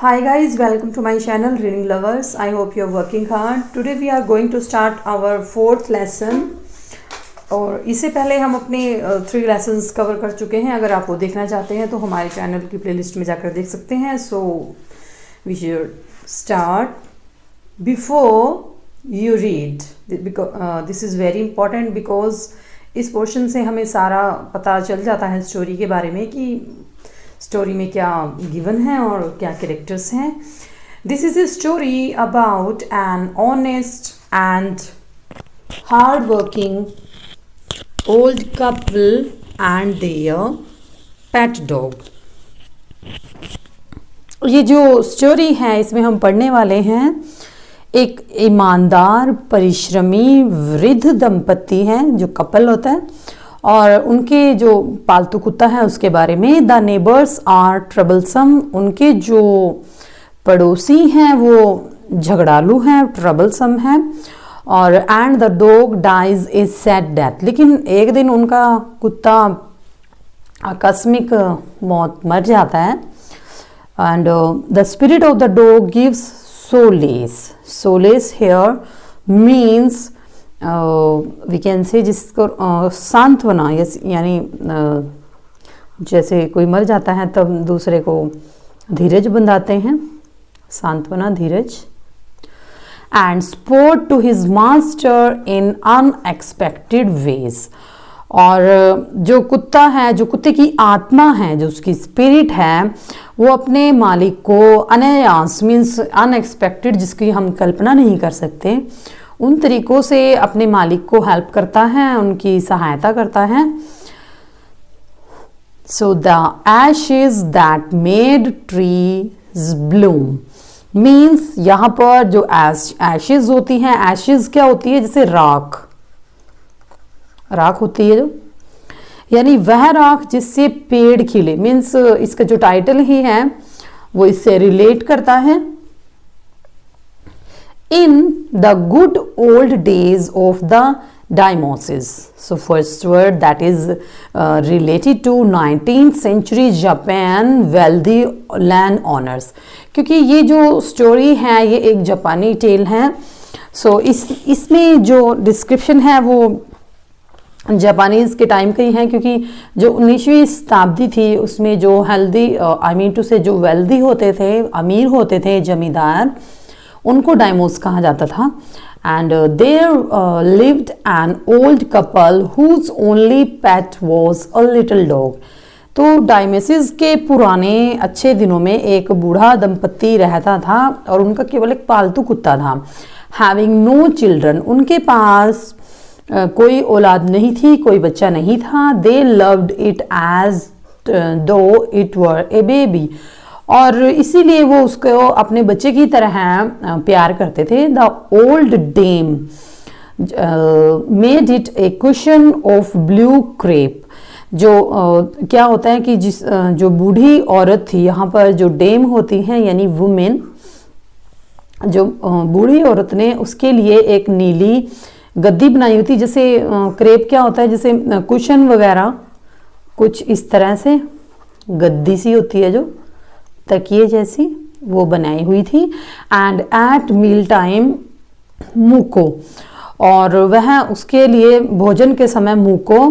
Hi guys, welcome to my channel Reading Lovers. I hope you are working hard. Today we are going to start our fourth lesson. और इससे पहले हम अपने 3 lessons cover कर चुके हैं. अगर आप वो देखना चाहते हैं तो हमारे चैनल की प्लेलिस्ट में जाकर देख सकते हैं. So we should start. Before you read, this is very important because इस पोर्शन से हमें सारा पता चल जाता है स्टोरी के बारे में कि स्टोरी में क्या गिवन है और क्या कैरेक्टर्स हैं. This is a story about an honest and hard working old couple and their pet dog. ये जो स्टोरी है इसमें हम पढ़ने वाले हैं एक ईमानदार परिश्रमी वृद्ध दंपति हैं जो कपल होता है और उनके जो पालतू कुत्ता है उसके बारे में. The neighbours are troublesome. उनके जो पड़ोसी हैं वो झगड़ालू हैं, ट्रबलसम हैं. और and the dog dies a sad death. लेकिन एक दिन उनका कुत्ता आकस्मिक मौत मर जाता है. And the spirit of the dog gives solace. Solace here means we can say जिसको सांत्वना, यानी जैसे कोई मर जाता है तब दूसरे को धीरज बंधाते हैं, सांत्वना, धीरज. And support to his master in unexpected ways. और जो कुत्ता है, जो कुत्ते की आत्मा है, जो उसकी स्पिरिट है, वो अपने मालिक को अनायास मीन्स अनएक्सपेक्टेड, जिसकी हम कल्पना नहीं कर सकते, उन तरीकों से अपने मालिक को हेल्प करता है, उनकी सहायता करता है. So the Ashes that made trees Bloom means यहाँ पर जो एशेज होती हैं, एशेज क्या होती है, जैसे राख, राख होती है जो, यानी वह राख जिससे पेड़ खिले. मीन्स इसका जो टाइटल ही है वो इससे रिलेट करता है. In the good old days of the Daimosis. So first word that is related to 19th century Japan wealthy land owners. क्योंकि ये जो स्टोरी है ये एक जापानी टेल है. सो इसमें जो डिस्क्रिप्शन है वो जापानीज़ के टाइम का ही है, क्योंकि जो 19वीं शताब्दी थी उसमें जो हेल्दी आई मीन टू से जो वेल्दी होते थे, अमीर होते थे, जमींदार, उनको डायमोस कहा जाता था. And there lived an old couple whose only pet was a little dog. तो डायमेसिस के पुराने अच्छे दिनों में एक बूढ़ा दंपति रहता था और उनका केवल एक पालतू कुत्ता था. Having no children. उनके पास कोई औलाद नहीं थी, कोई बच्चा नहीं था. दे लव्ड इट एज दो इट वर ए बेबी. और इसीलिए वो उसको अपने बच्चे की तरह प्यार करते थे. The old dame made it a cushion of blue crepe. जो क्या होता है कि जो बूढ़ी औरत थी, यहाँ पर जो डेम होती हैं यानी वुमेन, जो बूढ़ी औरत ने उसके लिए एक नीली गद्दी बनाई होती. जैसे क्रेप क्या होता है, जैसे कुशन वगैरह कुछ इस तरह से गद्दी सी होती है जो तकिए जैसी, वो बनाई हुई थी. एंड एट मील टाइम मूको. और वह उसके लिए भोजन के समय मूको,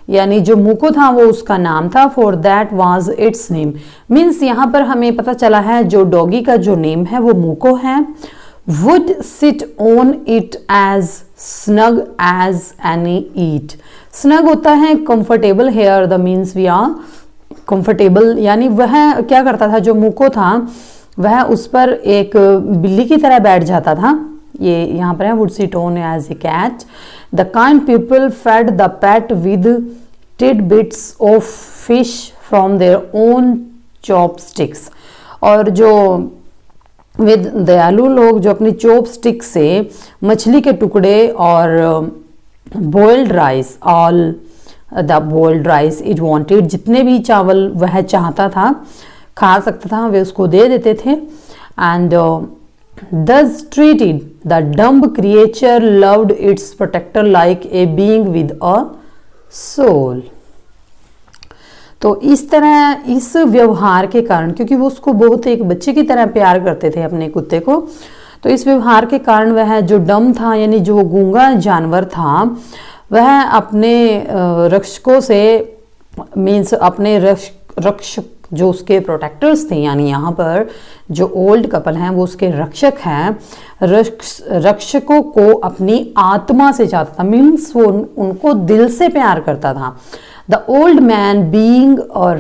यानी जो मूको था वो उसका नाम था. For that was it's name. Means यहाँ पर हमें पता चला है जो डॉगी का जो नेम है वो मूको है. Would sit on it as snug as any eat. Snug होता है comfortable. Here the means we are comfortable, यानी वह क्या करता था, जो मूको था वह उस पर एक बिल्ली की तरह बैठ जाता था. ये यहाँ पर है would sit on as a cat. The kind people fed the pet with tidbits of fish from their own chopsticks. और जो विद दयालु लोग जो अपनी चॉपस्टिक से मछली के टुकड़े और boiled rice, all the boiled rice it wanted, जितने भी चावल वह चाहता था, खा सकता था, वे उसको दे देते थे. And thus treated the dumb creature loved its protector like a being with a soul. तो इस तरह इस व्यवहार के कारण, क्योंकि वो उसको बहुत एक बच्चे की तरह प्यार करते थे अपने कुत्ते को, तो इस व्यवहार के कारण वह जो डम था यानी जो गूंगा जानवर था, वह अपने रक्षकों से मीन्स अपने रक्षक जो उसके प्रोटेक्टर्स थे, यानी यहाँ पर जो ओल्ड कपल हैं वो उसके रक्षक हैं, रक्षकों को अपनी आत्मा से चाहता था, मीन्स वो उनको दिल से प्यार करता था। The old man being a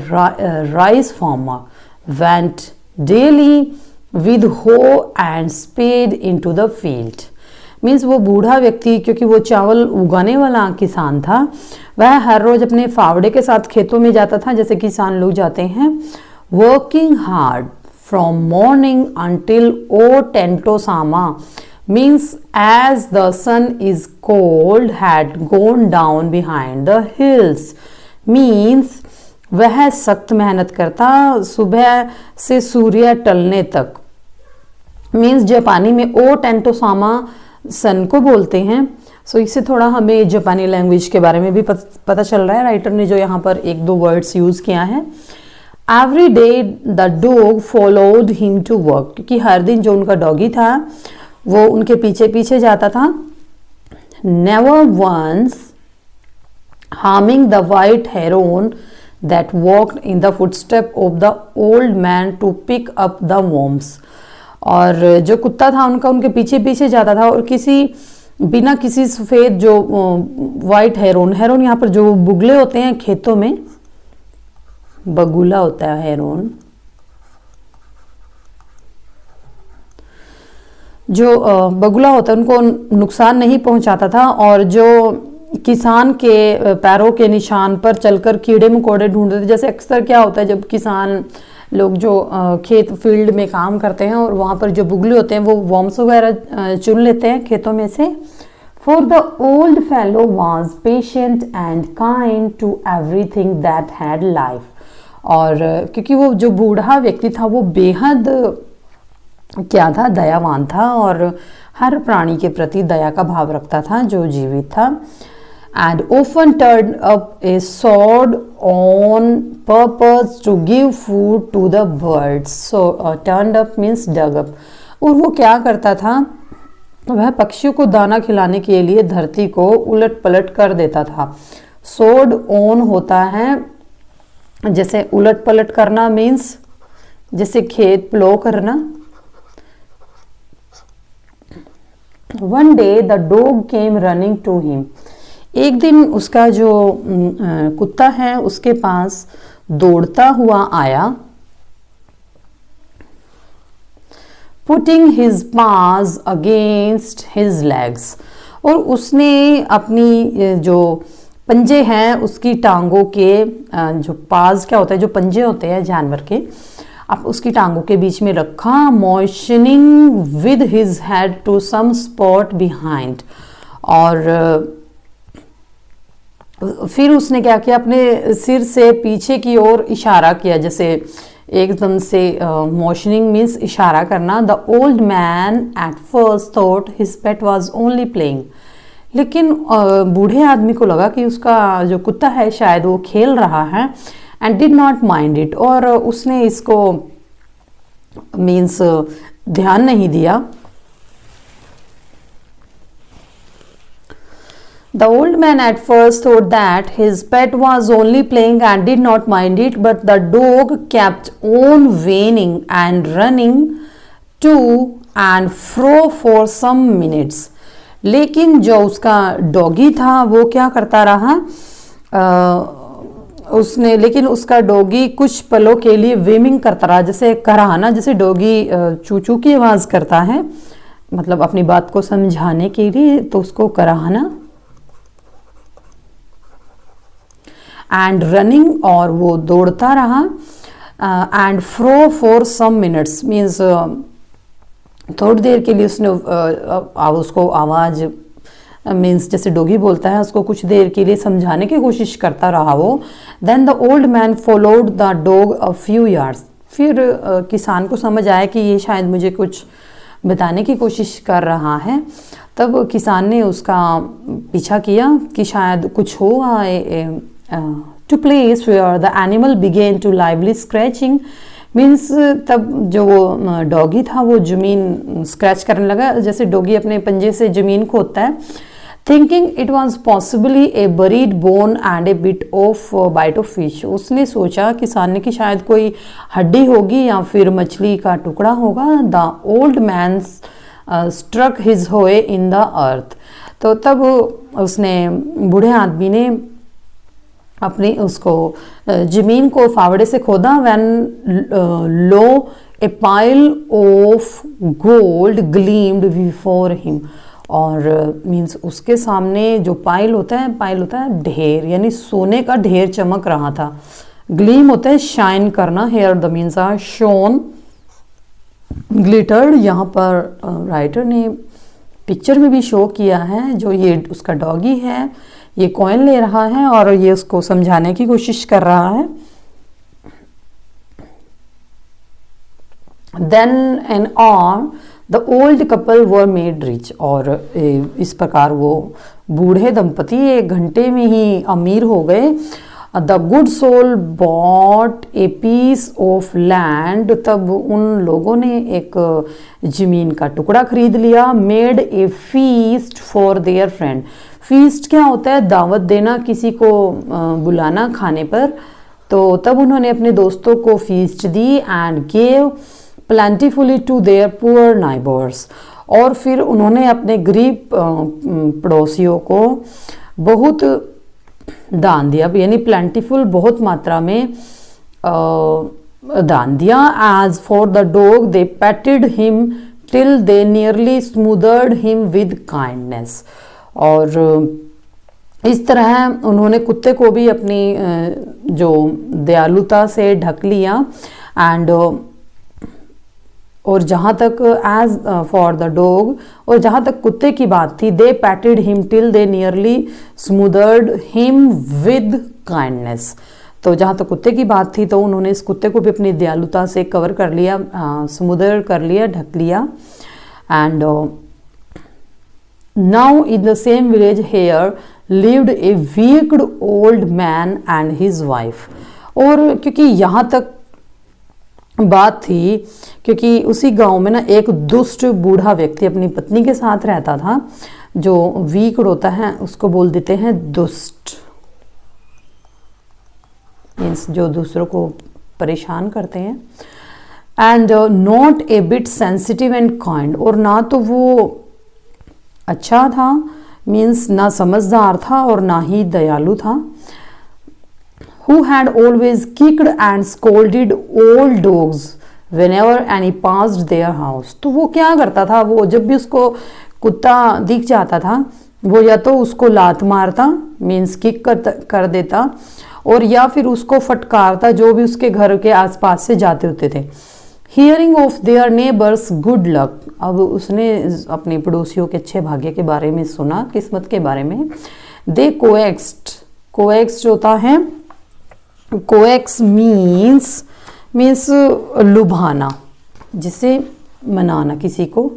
rice farmer went daily with hoe and spade into the field. Means वो बूढ़ा व्यक्ति, क्योंकि वो चावल उगाने वाला किसान था, वह हर रोज अपने फावड़े के साथ खेतों में जाता था, जैसे किसान लोग जाते हैं, working hard from morning until O Tentosama, means as the sun is called had gone down behind the hills. Means वह सख्त मेहनत करता सुबह से सूर्य टलने तक। मीन्स जापानी में ओ टेंटोसामा सन को बोलते हैं। सो इससे थोड़ा हमें जापानी लैंग्वेज के बारे में भी पता चल रहा है, राइटर ने जो यहाँ पर एक दो वर्ड्स यूज किया है। Every day the dog followed him to work, क्योंकि हर दिन जो उनका डॉगी था वो उनके पीछे पीछे जाता था। Never once harming the white heron that walked in the footstep of the old man to pick up the worms. और जो कुत्ता था उनका उनके पीछे पीछे जाता था और बिना किसी सफ़ेद जो वाइट हेरोन यहाँ पर जो बुगले होते हैं खेतों में, बगुला होता है हेरोन, जो बगुला होता है उनको नुकसान नहीं पहुंचाता था। और जो किसान के पैरों के निशान पर चलकर कीड़े मकोड़े ढूंढते थे, जैसे अक्सर क्या होता है जब किसान लोग जो खेत फील्ड में काम करते हैं और वहाँ पर जो बुगले होते हैं वो वॉर्म्स वगैरह चुन लेते हैं खेतों में से। For the old fellow was patient and kind to everything that had life. और क्योंकि वो जो बूढ़ा व्यक्ति था वो बेहद क्या था, दयावान था और हर प्राणी के प्रति दया का भाव रखता था जो जीवित था। and often turned up a sword on purpose to give food to the birds. So turned up means dug up. और वो क्या करता था, वह पक्षियों को दाना खिलाने के लिए धरती को उलट पलट कर देता था। sword on होता है जैसे उलट पलट करना, मीन्स जैसे खेत प्लो करना। One day the dog came running to him. एक दिन उसका जो कुत्ता है उसके पास दौड़ता हुआ आया। Putting his paws against his legs, और उसने अपनी जो पंजे हैं उसकी टांगों के जो पाज क्या होता है, जो पंजे होते हैं जानवर के, अब उसकी टांगों के बीच में रखा। moistening with his head to some spot behind, और फिर उसने क्या किया, अपने सिर से पीछे की ओर इशारा किया, जैसे एकदम से मोशनिंग मीन्स इशारा करना। The old man at first thought his pet was only playing, लेकिन बूढ़े आदमी को लगा कि उसका जो कुत्ता है शायद वो खेल रहा है। And did not mind it, और उसने इसको मीन्स ध्यान नहीं दिया। The old man at first thought that his pet was only playing and did not mind it, but the dog kept on whining and running to and fro for some minutes. लेकिन जो उसका doggy था वो क्या करता रहा, लेकिन उसका डॉगी कुछ पलों के लिए वेमिंग करता रहा, जैसे कराहना, जैसे डॉगी चूचू की आवाज़ करता है, मतलब अपनी बात को समझाने के लिए, तो उसको कराहना। एंड रनिंग, और वो दौड़ता रहा। And fro for some minutes means थोड़ी देर के लिए उसने उसको आवाज़ मीन्स जैसे डॉगी बोलता है उसको कुछ देर के लिए समझाने की कोशिश करता रहा वो। Then the old man followed the dog a few yards, फिर किसान को समझ आया कि ये शायद मुझे कुछ बताने की कोशिश कर रहा है। तब किसान ने उसका पीछा किया कि शायद कुछ होगा to place where the animal began to lively scratching. Means तब जो वो डॉगी था वो ज़मीन स्क्रैच करने लगा, जैसे डॉगी अपने पंजे से ज़मीन खोदता है. Thinking it was possibly A buried bone and A bit of bite of fish. उसने सोचा किसान की शायद कोई हड्डी होगी या फिर मछली का टुकड़ा होगा. The old man struck his hoe in the earth. तो तब उसने बूढ़े आदमी ने अपनी उसको जमीन को फावड़े से खोदा. When low A pile of gold gleamed before him. और मीन्स उसके सामने जो पाइल होता है ढेर, यानी सोने का ढेर चमक रहा था. ग्लीम होता है शाइन करना. Here the means are shone, glittered. यहाँ पर राइटर ने पिक्चर में भी शो किया है. जो ये उसका डॉगी है ये कॉइन ले रहा है और ये उसको समझाने की कोशिश कर रहा है. Then an hour the old couple were made rich. और इस प्रकार वो बूढ़े दंपति एक घंटे में ही अमीर हो गए. The good soul bought a piece of land. तब उन लोगों ने एक जमीन का टुकड़ा खरीद लिया. Made a feast for their friend. Feast क्या होता है? दावत देना, किसी को बुलाना खाने पर. तो तब उन्होंने अपने दोस्तों को फीस्ट दी. And gave plentifully to their poor neighbours. और फिर उन्होंने अपने गरीब पड़ोसियों को बहुत दान दिया, यानी प्लेंटीफुल बहुत मात्रा में दान दिया. As for the dog they petted him till they nearly smothered him with kindness. और इस तरह उन्होंने कुत्ते को भी अपनी जो दयालुता से ढक लिया. एंड और जहाँ तक एज फॉर द डॉग, और जहाँ तक कुत्ते की बात थी, they patted him till they nearly smothered him with kindness. तो जहाँ तक कुत्ते की बात थी तो उन्होंने इस कुत्ते को भी अपनी दयालुता से कवर कर लिया, स्मूदर कर लिया, ढक लिया. And now in the same village here lived a wicked old man and his wife. और क्योंकि यहाँ तक बात थी, क्योंकि उसी गांव में ना एक दुष्ट बूढ़ा व्यक्ति अपनी पत्नी के साथ रहता था. जो वीक होता है उसको बोल देते हैं दुष्ट, मीन्स जो दूसरों को परेशान करते हैं. And not a bit sensitive and kind. और ना तो वो अच्छा था, मीन्स ना समझदार था और ना ही दयालु था. Who had always kicked and scolded old dogs whenever any passed their house. तो वो क्या करता था, वो जब भी उसको कुत्ता दिख जाता था वो या तो उसको लात मारता, मीन्स किक कर देता, और या फिर उसको फटकारता जो भी उसके घर के आसपास से जाते होते थे. Hearing of their neighbours good luck. अब उसने अपने पड़ोसियों के अच्छे भाग्य के बारे में सुना, किस्मत के बारे में. दे कोएक्स्ट. कोएक्स्ट होता है, कोएक्स मीन्स लुभाना, जिसे मनाना किसी को.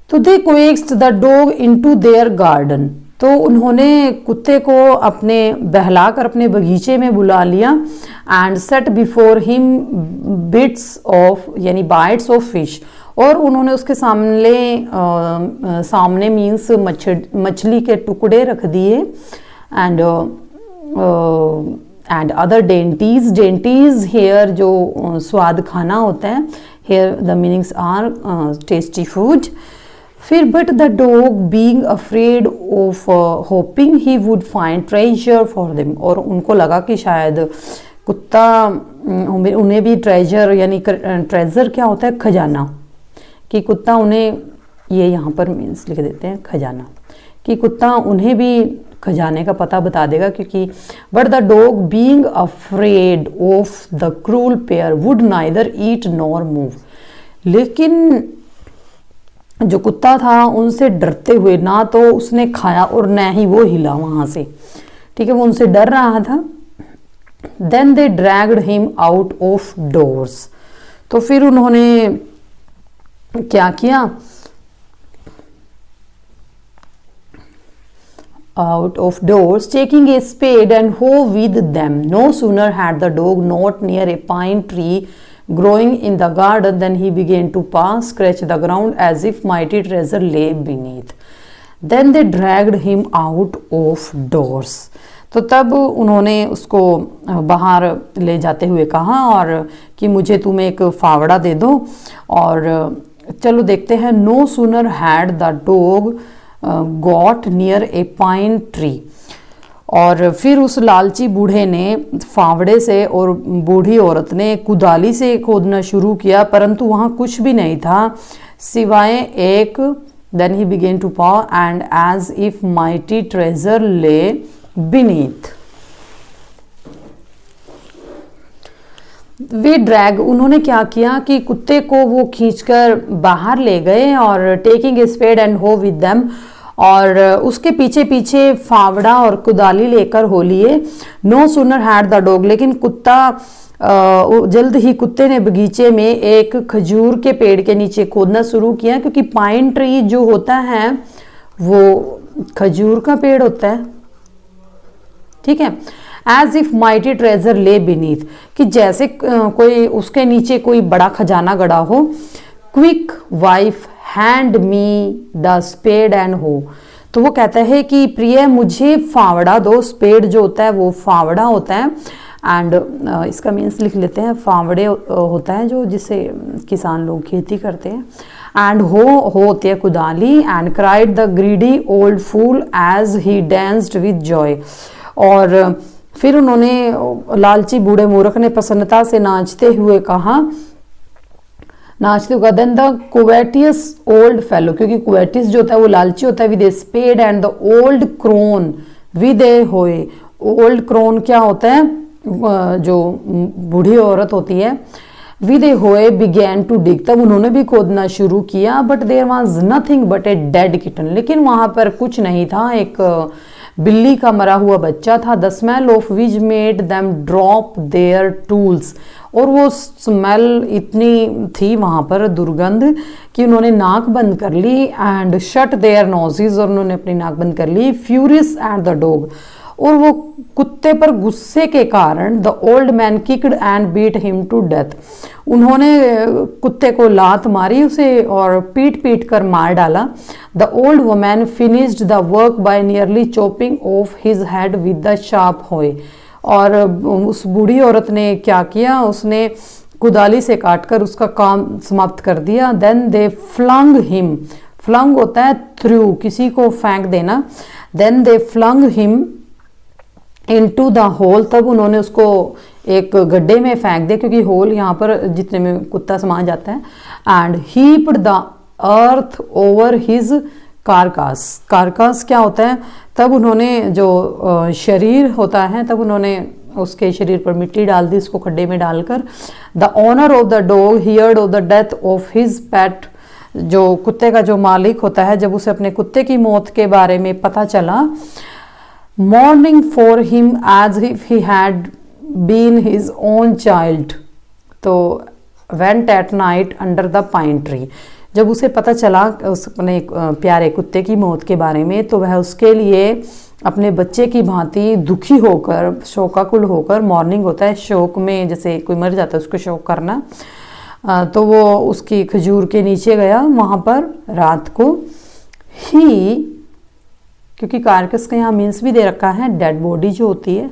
तो they coaxed the dog into their garden. तो उन्होंने कुत्ते को अपने बहलाकर अपने बगीचे में बुला लिया. And set before him bits of, यानी बाइट्स ऑफ फिश. और उन्होंने उसके सामने मीन्स मछली के टुकड़े रख दिए. एंड अदर डेंटीज हेयर, जो स्वाद खाना होता है. Here the meanings are tasty food. फिर but the dog being afraid of hoping he would find treasure for them. और उनको लगा कि शायद कुत्ता उन्हें भी ट्रेजर, यानी ट्रेजर क्या होता है? खजाना. कि कुत्ता उन्हें, ये यहाँ पर मीन्स लिख देते हैं खजाना, कि कुत्ता उन्हें भी खजाने का पता बता देगा. क्योंकि but the dog being afraid of the cruel pair would neither eat nor move. लेकिन जो कुत्ता था उनसे डरते हुए ना तो उसने खाया और न ही वो हिला वहाँ से. ठीक है, वो उनसे डर रहा था. Then they dragged him out of doors. तो फिर उन्होंने क्या किया, out of doors, taking a spade and hoe with them. No sooner had the dog not near a pine tree growing in the garden than he began to pass, scratch the ground as if mighty treasure lay beneath. Then they dragged him out of doors. तो तब उन्होंने उसको बाहर ले जाते हुए कहा और कि मुझे तुम एक फावड़ा दे दो। और चलो देखते हैं। No sooner had the dog got near a pine tree. और फिर उस लालची बूढ़े ने फावड़े से और बूढ़ी औरत ने कुदाली से खोदना शुरू किया, परंतु वहाँ कुछ भी नहीं था सिवाय एक। Then he began to paw and as if mighty treasure lay beneath. वे ड्रैग, उन्होंने क्या किया कि कुत्ते को वो खींचकर बाहर ले गए और टेकिंग ए स्पेड एंड हो विद देम, और उसके पीछे पीछे फावड़ा और कुदाली लेकर हो लिए। No sooner had the dog, लेकिन कुत्ता जल्द ही कुत्ते ने बगीचे में एक खजूर के पेड़ के नीचे खोदना शुरू किया, क्योंकि पाइन ट्री जो होता है वो खजूर का पेड़ होता है, ठीक है। As if mighty treasure lay beneath, कि जैसे कोई उसके नीचे कोई बड़ा खजाना गड़ा हो। Quick wife hand me the spade and hoe, तो वो कहता है कि प्रिय मुझे फावड़ा दो। स्पेड जो होता है वो फावड़ा होता है, एंड इसका मीन्स लिख लेते हैं। फावड़े होता है जो जिससे किसान लोग खेती करते हैं। एंड हो होती है कुदाली। And cried the greedy old fool as he danced with joy, और फिर उन्होंने लालची बूढ़े मूर्ख ने प्रसन्नता से नाचते हुए कहा, then the covetous old fellow, क्योंकि कुवेटिस जो होता है वो लालची होता है, with a spade and the old crone with a hoe. Old crown क्या होता है, जो बूढ़ी औरत होती है, विद ए होए बिगैन टू डिग, तब उन्होंने भी खोदना शुरू किया। But there was nothing but a dead kitten, लेकिन वहां पर कुछ नहीं था, एक बिल्ली का मरा हुआ बच्चा था। The smell of which made them drop there tools, और वो स्मेल इतनी थी वहाँ पर, दुर्गंध, कि उन्होंने नाक बंद कर ली। एंड शट देयर नोजेस, और उन्होंने अपनी नाक बंद कर ली। फ्यूरियस एट द डॉग, और वो कुत्ते पर गुस्से के कारण the old man kicked and beat him to death, उन्होंने कुत्ते को लात मारी उसे और पीट पीट कर मार डाला। The old woman finished the work by nearly chopping off his head with the sharp hoe, और उस बूढ़ी औरत ने क्या किया, उसने कुदाली से काटकर उसका काम समाप्त कर दिया। Then they flung him, flung होता है थ्रू, किसी को फेंक देना। Then they flung him into the hole, तब उन्होंने उसको एक गड्ढे में फेंक दिया, क्योंकि होल यहाँ पर जितने में कुत्ता समा जाता है। And heaped the earth over his कारकास, कारकास क्या होता है, तब उन्होंने जो शरीर होता है, तब उन्होंने उसके शरीर पर मिट्टी डाल दी, उसको खड्डे में डालकर। The owner of the dog heard of the death of his pet, जो कुत्ते का जो मालिक होता है, जब उसे अपने कुत्ते की मौत के बारे में पता चला, mourning for him as if he had been his own child, तो went at night under the pine tree, जब उसे पता चला उस अपने प्यारे कुत्ते की मौत के बारे में, तो वह उसके लिए अपने बच्चे की भांति दुखी होकर, शोकाकुल होकर, मॉर्निंग होता है शोक में, जैसे कोई मर जाता है उसको शोक करना, तो वो उसकी खजूर के नीचे गया वहाँ पर रात को। ही, क्योंकि कारकस का यहाँ मीन्स भी दे रखा है, डेड बॉडी जो होती है।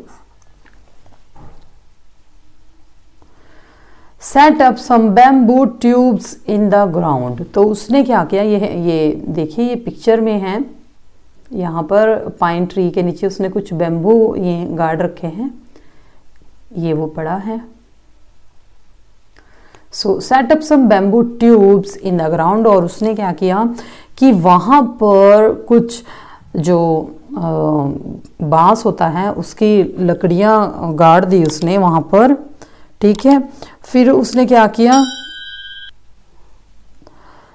Set up some bamboo tubes in the ground, तो उसने क्या किया, ये देखिए ये पिक्चर में है, यहाँ पर पाइन ट्री के नीचे उसने कुछ बैम्बू ये गाड़ रखे हैं, ये वो पड़ा है। So set up some bamboo tubes in the ground, और उसने क्या किया कि वहाँ पर कुछ जो बांस होता है उसकी लकड़ियां गाड़ दी उसने वहां पर, ठीक है। फिर उसने क्या किया,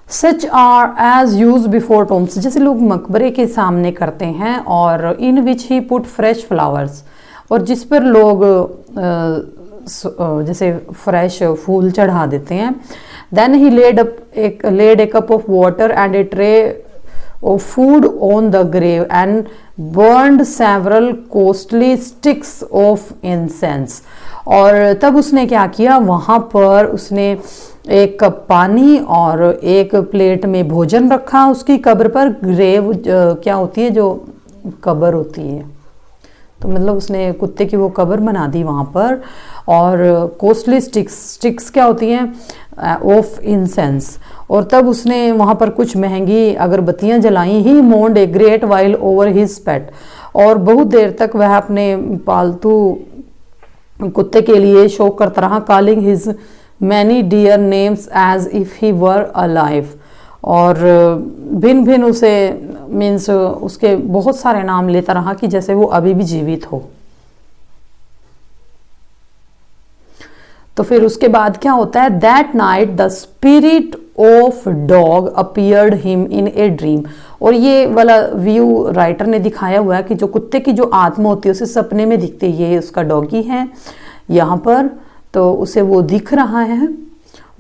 such are as use before tombs, जैसे लोग मकबरे के सामने करते हैं, और in which he put fresh flowers, और जिस पर लोग जैसे फ्रेश फूल चढ़ा देते हैं। Then he laid a cup of water and a tray of food on the grave and burned several costly sticks of incense। और तब उसने क्या किया, वहाँ पर उसने एक कप पानी और एक प्लेट में भोजन रखा उसकी कब्र पर। ग्रेव क्या होती है, जो कब्र होती है, तो मतलब उसने कुत्ते की वो कब्र बना दी वहाँ पर। और कोस्टली स्टिक्स क्या होती हैं, ऑफ इंसेंस। और तब उसने वहाँ पर कुछ महंगी अगरबत्तियाँ जलाई। He moaned a great while over his pet, और बहुत देर तक वह अपने पालतू कुत्ते के लिए शोक करता रहा। Calling his many dear names as if he were alive, और भिन्न भिन्न उसे मीन्स उसके बहुत सारे नाम लेता रहा कि जैसे वो अभी भी जीवित हो। तो फिर उसके बाद क्या होता है, that night the spirit of dog appeared him in a dream. और ये वाला व्यू राइटर ने दिखाया हुआ है कि जो कुत्ते की जो आत्मा होती है उसे सपने में दिखती है। ये उसका डॉगी है यहाँ पर, तो उसे वो दिख रहा है।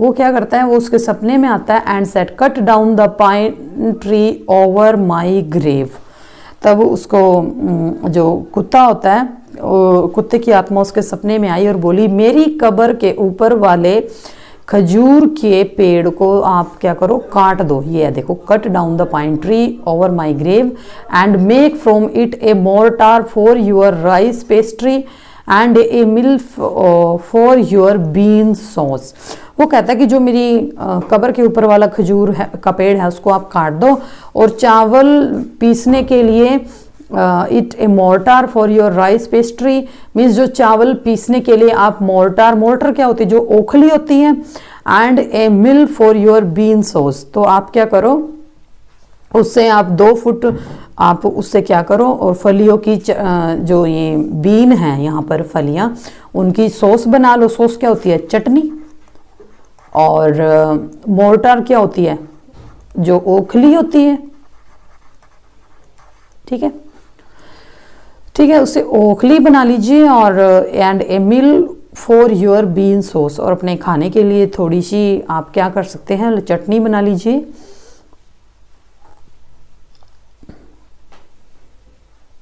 वो क्या करता है, वो उसके सपने में आता है and said cut down the pine tree over my grave. तब उसको जो कुत्ता होता है, कुत्ते की आत्मा उसके सपने में आई और बोली, मेरी कब्र के ऊपर वाले खजूर के पेड़ को आप क्या करो, काट दो। ये है देखो, cut down the pine tree over my grave and make from it a mortar for your rice pastry and a mill for your bean sauce. वो कहता है कि जो मेरी कब्र के ऊपर वाला खजूर का पेड़ है उसको आप काट दो, और चावल पीसने के लिए it a mortar for your rice pastry, means जो चावल पीसने के लिए आप मोर्टार क्या होती है, जो ओखली होती है, and a mill for your bean sauce. तो आप क्या करो, उससे आप 2 फुट आप उससे क्या करो, और फलियों की जो ये बीन है यहाँ पर फलियाँ, उनकी सॉस बना लो। सॉस क्या होती है, चटनी। और मोर्टार क्या होती है, जो ओखली होती है। ठीक है, ठीक है, उससे ओखली बना लीजिए। और and a mill for your bean sauce, और अपने खाने के लिए थोड़ी सी आप क्या कर सकते हैं, चटनी बना लीजिए।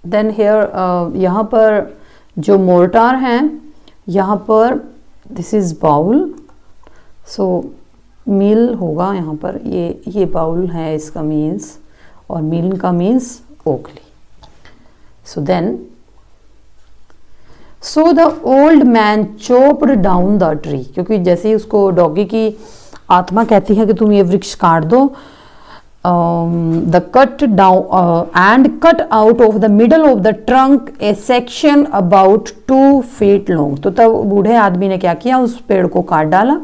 देन हेयर यहाँ पर जो मोर्टार हैं, यहाँ पर दिस इज बाउल, सो मील होगा यहाँ पर, ये बाउल है इसका मीन्स, और मील का मीन्स ओखली। So then so the old man chopped down the tree, क्योंकि जैसे ही उसको डॉगी की आत्मा कहती है कि तुम ये वृक्ष काट दो, the cut down and cut out of the middle of the trunk a section about 2 feet long। तो तब बूढ़े आदमी ने क्या किया, उस पेड़ को काट डाला,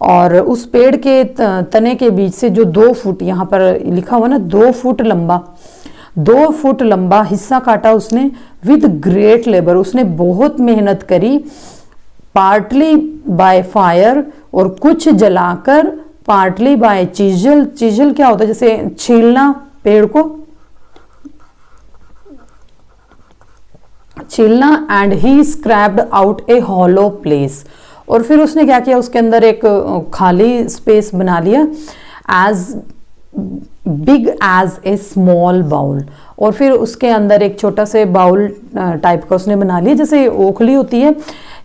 और उस पेड़ के तने के बीच से जो 2 फुट, यहाँ पर लिखा हुआ ना 2 फुट लंबा, 2 फुट लंबा हिस्सा काटा उसने। विद ग्रेट लेबर, उसने बहुत मेहनत करी। पार्टली बाय फायर, और कुछ जलाकर। पार्टली बाय चिजल, चिजल क्या होता है, जैसे छीलना, पेड़ को छीलना। And he scraped out A hollow place, और फिर उसने क्या किया, उसके अंदर एक खाली स्पेस बना लिया, as big as a small bowl, और फिर उसके अंदर एक छोटा से बाउल टाइप का उसने बना लिया, जैसे ओखली होती है।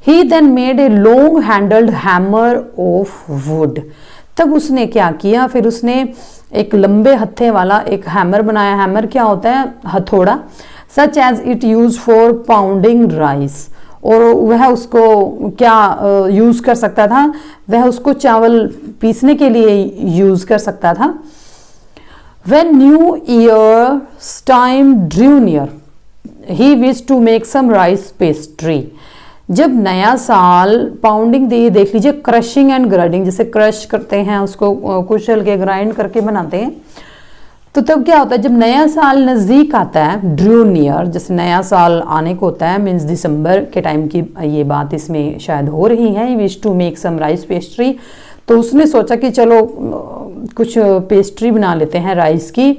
He then made a long handled hammer of wood. तब उसने क्या किया, फिर उसने एक लंबे हत्थे वाला एक हैमर बनाया। हैमर क्या होता है, हथौड़ा। Such as it use for pounding rice, और वह उसको क्या यूज कर सकता था, वह उसको चावल पीसने के लिए यूज कर सकता था। When New Year's time drew near, he wished to make some rice pastry। जब नया साल, पाउंडिंग देख लीजिए, क्रशिंग एंड ग्राइंडिंग, जैसे क्रश करते हैं उसको कुचल के ग्राइंड करके बनाते हैं। तो तब क्या होता है, जब नया साल नज़दीक आता है, ड्रू नियर, जैसे नया साल आने को होता है, मीन्स दिसंबर के टाइम की ये बात इसमें शायद हो रही है। Wish to make some rice pastry, तो उसने सोचा कि चलो कुछ पेस्ट्री बना लेते हैं राइस की।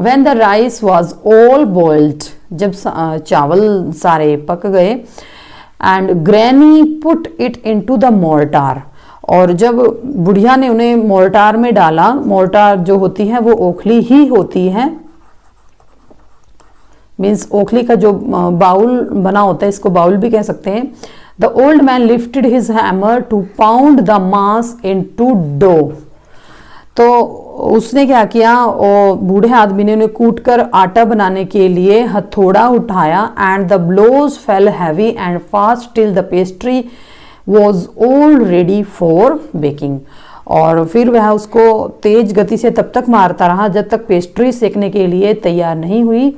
When the rice was all boiled, जब चावल सारे पक गए, and granny put it into the mortar, और जब बुढ़िया ने उन्हें मोर्टार में डाला, मोर्टार जो होती है वो ओखली ही होती है, मीन्स ओखली का जो बाउल बना होता है, इसको बाउल भी कह सकते हैं। The old man lifted his hammer to pound the mass into dough. तो उसने क्या किया, और बूढ़े आदमी ने उन्हें कूट कर आटा बनाने के लिए हथौड़ा उठाया। And the blows fell heavy and fast till the pastry was all ready for baking. और फिर वह उसको तेज गति से तब तक मारता रहा जब तक पेस्ट्री सेकने के लिए तैयार नहीं हुई।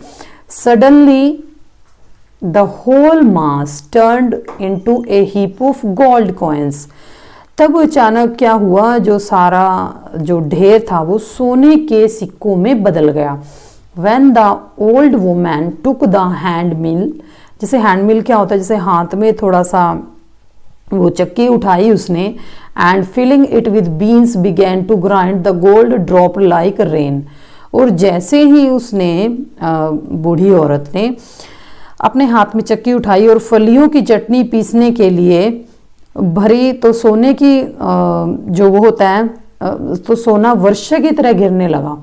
Suddenly the whole mass turned into a heap of gold coins. तब अचानक क्या हुआ, जो सारा जो ढेर था वो सोने के सिक्कों में बदल गया। When the old woman took the hand mill, जैसे हैंड मिल क्या होता है, जैसे हाथ में थोड़ा सा वो चक्की उठाई उसने, and filling it with beans began to grind the gold drop like rain. और जैसे ही उसने बूढ़ी औरत ने अपने हाथ में चक्की उठाई और फलियों की चटनी पीसने के लिए भरी, तो सोने की जो वो होता है, तो सोना वर्षा की तरह गिरने लगा।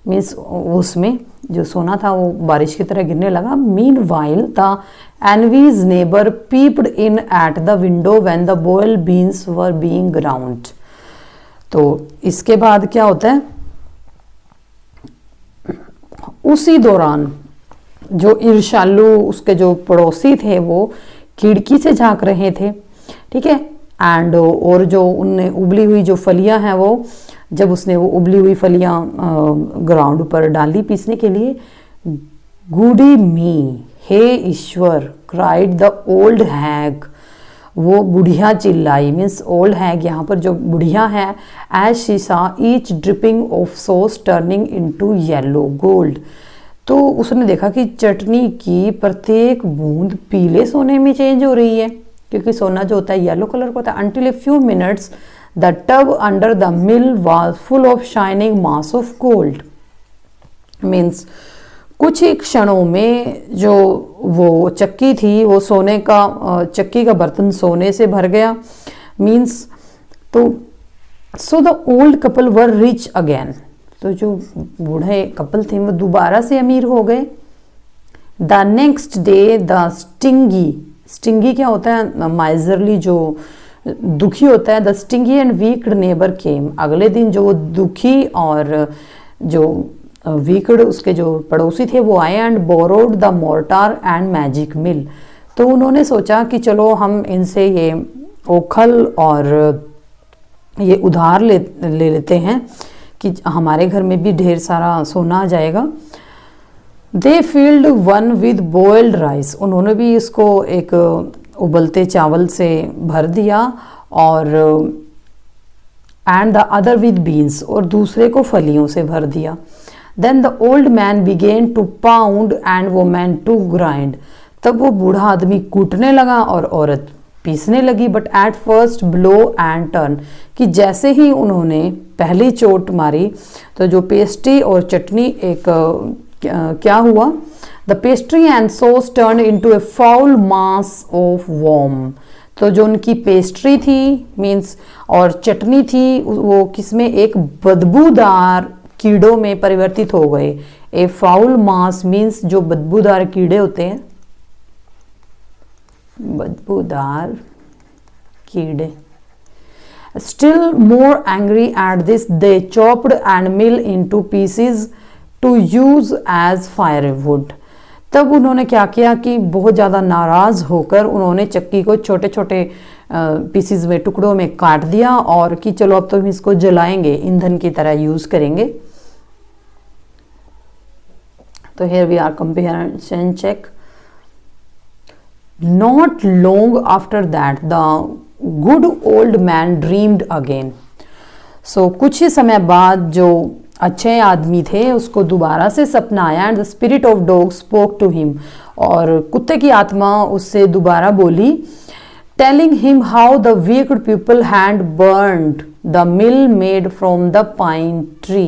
मीन्स उसमें जो सोना था वो बारिश की तरह गिरने लगा। Meanwhile the envies neighbour peeped in at the window when the boiled beans were being ground. तो इसके बाद क्या होता है, उसी दौरान जो ईर्ष्यालु उसके जो पड़ोसी थे वो खिड़की से झांक रहे थे, ठीक है। एंड और जो उनने उबली हुई जो फलियां हैं, वो जब उसने वो उबली हुई फलियां ग्राउंड पर डाली पीसने के लिए, गुडी मी, हे ईश्वर, क्राइड द ओल्ड हैग, वो बुढ़िया चिल्लाई। मीन्स ओल्ड हैग यहाँ पर जो बुढ़िया है, एज शी सा each dripping of sauce turning into yellow gold. तो उसने देखा कि चटनी की प्रत्येक बूंद पीले सोने में चेंज हो रही है, क्योंकि सोना जो होता है येलो कलर का होता है। Until a few minutes the tub under the mill was full of shining mass of gold. Means कुछ ही क्षणों में जो वो चक्की थी, वो सोने का चक्की का बर्तन सोने से भर गया। मीन्स तो सो the old couple were rich again. तो जो बूढ़े कपल थे वो दोबारा से अमीर हो गए। The next day the stingy क्या होता है, माइजरली जो दुखी होता है। द स्टिंगी एंड वीक्ड नेबर केम। अगले दिन जो दुखी और जो वीक्ड उसके जो पड़ोसी थे वो आए। And borrowed the mortar and magic mill. तो उन्होंने सोचा कि चलो हम इनसे ये ओखल और ये उधार ले लेते हैं कि हमारे घर में भी ढेर सारा सोना आ जाएगा। They filled one with boiled rice. उन्होंने भी इसको एक उबलते चावल से भर दिया, और and the other with beans, और दूसरे को फलियों से भर दिया। Then the old man began to pound and woman to grind. तब वो बूढ़ा आदमी कूटने लगा और औरत पीसने लगी। But at first blow and turn, कि जैसे ही उन्होंने पहली चोट मारी तो जो पेस्ट्री और चटनी एक क्या हुआ, the pastry and sauce turn into a foul mass of worm. तो जो उनकी पेस्ट्री थी मीन्स और चटनी थी, वो किसमें, एक बदबूदार कीड़ों में परिवर्तित हो गए। ए फाउल मास मीन्स जो बदबूदार कीड़े होते हैं, बदबूदार कीड़े। Still more angry at this, they chopped and mill into pieces to use as firewood. तब उन्होंने क्या किया कि बहुत ज़्यादा नाराज़ होकर उन्होंने चक्की को छोटे छोटे पीसीज में, टुकड़ों में काट दिया, और कि चलो अब तो हम इसको जलाएंगे, ईंधन की तरह यूज़ करेंगे। तो here we are comparison check. Not long after that, the good old man dreamed again. So कुछ ही समय बाद जो अच्छे आदमी थे उसको दोबारा से सपना आया। And the spirit of dog spoke to him, और कुत्ते की आत्मा उससे दोबारा बोली, telling him how the wicked people had burned the mill made from the pine tree.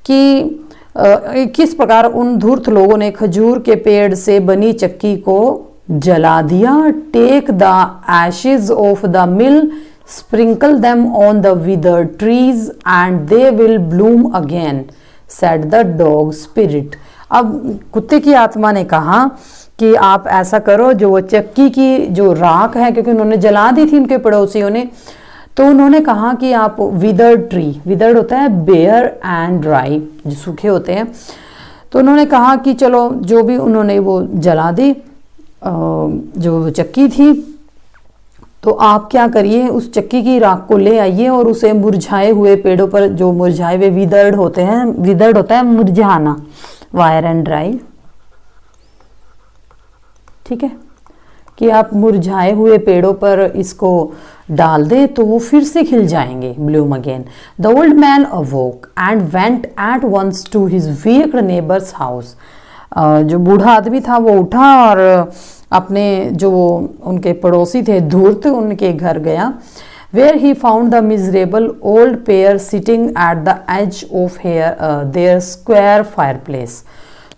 कि किस प्रकार उन धूर्त लोगों ने खजूर के पेड़ से बनी चक्की को जला दिया। Take the ashes of the mill, sprinkle them on the withered trees and they will bloom again, said the dog spirit. अब कुत्ते की आत्मा ने कहा कि आप ऐसा करो, जो वो चक्की की जो राख है, क्योंकि उन्होंने जला दी थी उनके पड़ोसियों ने, तो उन्होंने कहा कि आप विदर्ड ट्री, विदर्ड होता है बेयर एंड ड्राई, जो सूखे होते हैं, तो उन्होंने कहा कि चलो जो भी, उन्होंने वो जला दी जो चक्की थी, तो आप क्या करिए उस चक्की की राख को ले आइए और उसे मुरझाए हुए पेड़ों पर, जो मुरझाए हुए विदर्ड होते हैं, विदर्ड होता है मुरझाना, वायर एंड ड्राई, ठीक है, कि आप मुरझाए हुए पेड़ों पर इसको डाल दे तो वो फिर से खिल जाएंगे, bloom again. The old man awoke and went at once to his weak neighbour's house. जो बूढ़ा आदमी था वो उठा और अपने जो उनके पड़ोसी थे धूर्त, उनके घर गया। Where he found the miserable old pair sitting at the edge of their square fireplace.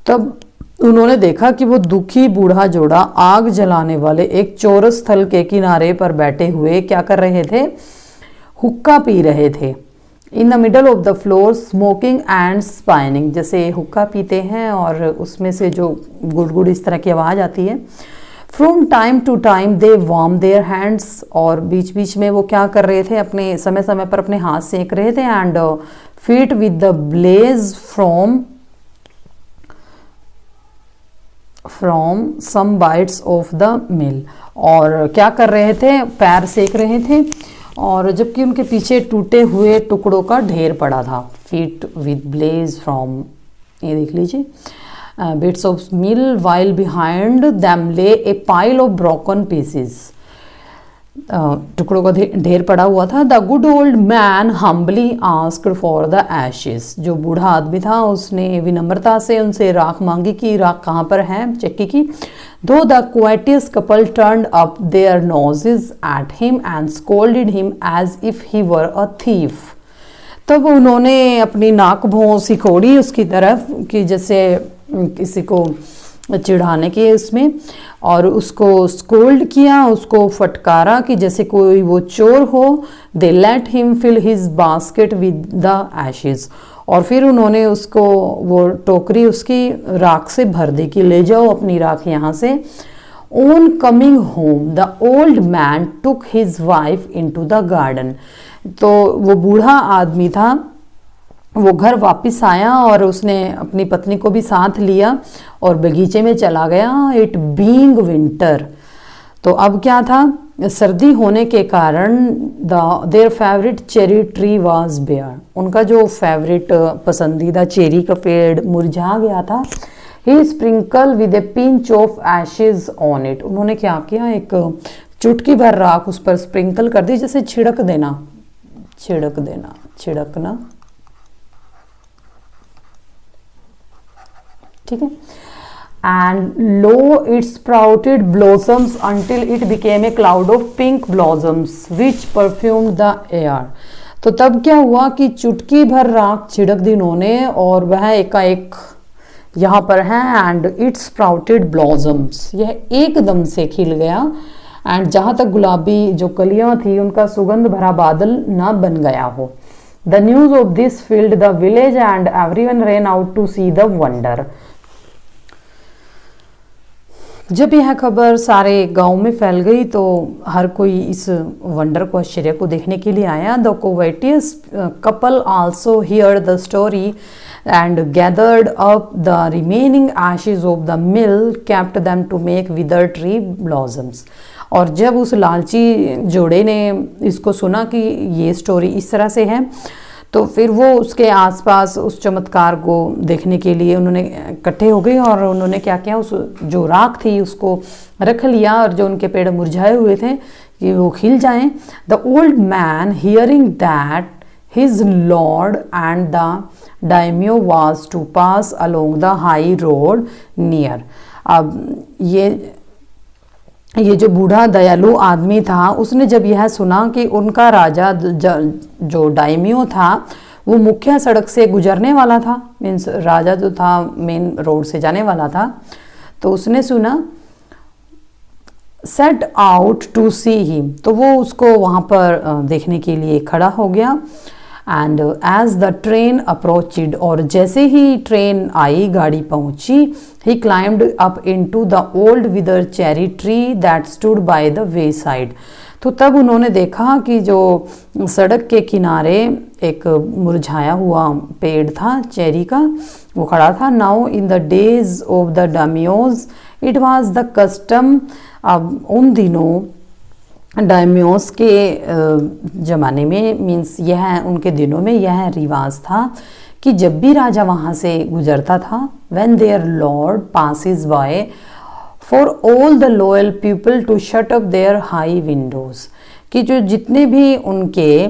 तब उन्होंने देखा कि वो दुखी बूढ़ा जोड़ा आग जलाने वाले एक चौरस स्थल के किनारे पर बैठे हुए क्या कर रहे थे, हुक्का पी रहे थे। In the middle of the floor smoking and spinning, जैसे हुक्का पीते हैं और उसमें से जो गुड़गुड़ इस तरह की आवाज़ आती है। From time to time they warm their hands, और बीच बीच में वो क्या कर रहे थे, अपने समय समय पर अपने हाथ सेक रहे थे। And feet with the blaze from some bites of the mill, और क्या कर रहे थे, पैर सेक रहे थे, और जबकि उनके पीछे टूटे हुए टुकड़ों का ढेर पड़ा था। फीट विद ब्लेज फ्रॉम, ये देख लीजिए, bits of mill, while behind them lay a pile of broken pieces, टुकड़ों का ढेर पड़ा हुआ था। The good old man humbly asked for the ashes, जो बूढ़ा आदमी था उसने विनम्रता से उनसे राख मांगी कि राख कहाँ पर है चक्की की। Though the covetous couple turned up their noses at him and scolded him as if he were a thief. तब उन्होंने अपनी नाक भौं सिकोड़ी उसकी तरफ कि जैसे किसी को चिढ़ाने के उसमें, और उसको स्कोल्ड किया, उसको फटकारा कि जैसे कोई वो चोर हो। They let him fill his basket with the ashes, और फिर उन्होंने उसको वो टोकरी उसकी राख से भर दी कि ले जाओ अपनी राख यहाँ से। On coming home the old man took his wife into the garden, तो वो बूढ़ा आदमी था, वो घर वापस आया और उसने अपनी पत्नी को भी साथ लिया और बगीचे में चला गया। इट बीइंग विंटर, तो अब क्या था, सर्दी होने के कारण their favourite cherry tree was bare, उनका जो फेवरेट पसंदीदा चेरी का पेड़ मुरझा गया था। He sprinkle with a pinch of ashes on it, उन्होंने क्या किया, एक चुटकी भर राख उस पर स्प्रिंकल कर दी, जैसे छिड़क देना, छिड़कना, ठीक है। And low it sprouted blossoms until it became a cloud of pink blossoms which perfumed the air. तो तब क्या हुआ कि चुटकी भर राख छिड़क दी उन्होंने और वह एकाएक यहाँ पर है। एंड इट स्प्राउटेड ब्लॉसम्स, यह एकदम से खिल गया। एंड जहाँ तक गुलाबी जो कलियां थी उनका सुगंध भरा बादल ना बन गया हो। The news of this filled the village and everyone ran out to see the wonder. जब यह खबर सारे गांव में फैल गई तो हर कोई इस वंडर को, आश्चर्य को देखने के लिए आया। The covetous couple also hear the story and gathered up the remaining ashes of the mill, kept them to make wither tree blossoms. और जब उस लालची जोड़े ने इसको सुना कि ये स्टोरी इस तरह से है, तो फिर वो उसके आसपास उस चमत्कार को देखने के लिए उन्होंने इकट्ठे हो गए और उन्होंने क्या किया, उस जो राख थी उसको रख लिया और जो उनके पेड़ मुरझाए हुए थे कि वो खिल जाएं। The old man hearing that his lord and the daimyo was to pass along the high road near. अब ये जो बूढ़ा दयालु आदमी था उसने जब यह सुना कि उनका राजा जो डायमियो था वो मुख्य सड़क से गुजरने वाला था, मीन्स राजा जो था मेन रोड से जाने वाला था, तो उसने सुना set out to see him, तो वो उसको वहाँ पर देखने के लिए खड़ा हो गया। And as the train approached, और जैसे ही ट्रेन आई, गाड़ी पहुंची, he climbed up into the old wither cherry tree that stood by the wayside. तो तब उन्होंने देखा कि जो सड़क के किनारे एक मुरझाया हुआ पेड़ था चेरी का, वो खड़ा था। Now in the days of the daimyos it was the custom, अब उन दिनों डायमियोस के ज़माने में, मीन्स यह उनके दिनों में यह रिवाज था कि जब भी राजा वहाँ से गुजरता था, when their lord passes by, for all the loyal people to shut up their high windows, कि जो जितने भी उनके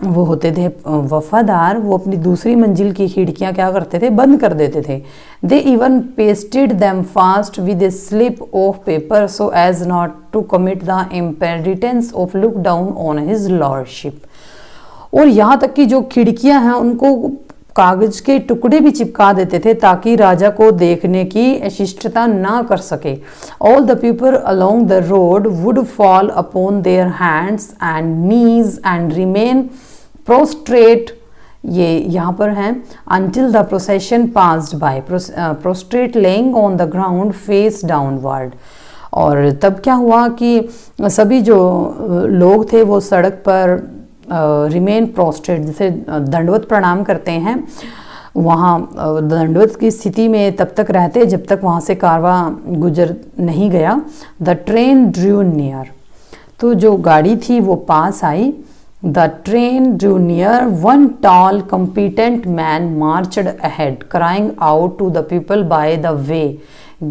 वो होते थे वफादार, वो अपनी दूसरी मंजिल की खिड़कियां क्या करते थे, बंद कर देते थे। They even pasted them fast with a slip of paper so as not to commit the impudence of look down on his lordship. और यहाँ तक कि जो खिड़कियां हैं उनको कागज के टुकड़े भी चिपका देते थे ताकि राजा को देखने की अशिष्टता ना कर सके। All the people along the road would fall upon their hands and knees and remain prostate, ये यहाँ पर हैं, until the procession passed by, prostrate laying on the ground face downward। और तब क्या हुआ कि सभी जो लोग थे वो सड़क पर रिमेन प्रोस्ट्रेट, जैसे दंडवत प्रणाम करते हैं, वहाँ दंडवत की स्थिति में तब तक रहते जब तक वहाँ से कारवां गुजर नहीं गया। द ट्रेन ड्रू नियर, तो जो गाड़ी थी वो पास आई। The train drew near. One tall, competent man marched ahead, crying out to the people by the way,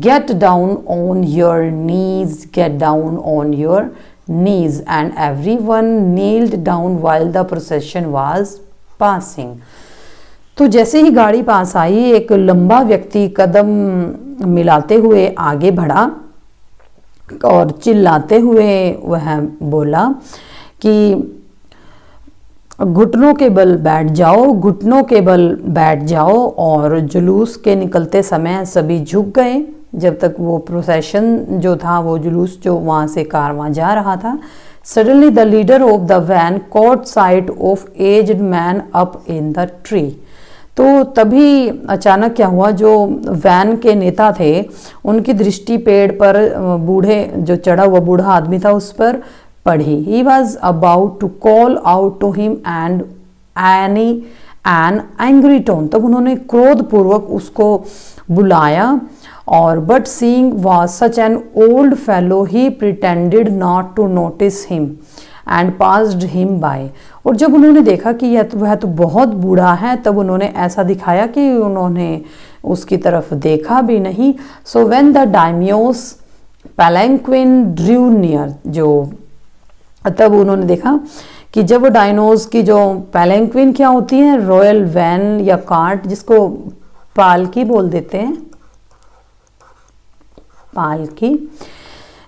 "Get down on your knees, get down on your knees." And everyone kneeled down while the procession was passing. तो जैसे ही गाड़ी पास आई, एक लंबा व्यक्ति कदम मिलाते हुए आगे बढ़ा और चिल्लाते हुए वह बोला कि घुटनों के बल बैठ जाओ, घुटनों के बल बैठ जाओ। और जुलूस के निकलते समय सभी झुक गए। जब तक वो प्रोसेशन जो था, वो जुलूस जो वहाँ से कारवां जा रहा था, suddenly the leader of the van caught sight of aged man up in the tree. तो तभी अचानक क्या हुआ, जो वैन के नेता थे उनकी दृष्टि पेड़ पर बूढ़े जो चढ़ा हुआ बूढ़ा आदमी था उस पर पढ़ी। He was about to call out to him and an angry tone, तब उन्होंने क्रोध पूर्वक उसको बुलाया। और but seeing was such an old fellow he pretended not to notice him and passed him by। और जब उन्होंने देखा कि वह तो बहुत बूढ़ा है, तब उन्होंने ऐसा दिखाया कि उन्होंने उसकी तरफ देखा भी नहीं। So when the daimyo's palanquin drew near, जो तब उन्होंने देखा कि जब वो डायनोज की जो पैलेंक्विन क्या होती है, रॉयल वैन या कार्ट, जिसको पालकी बोल देते हैं, पालकी,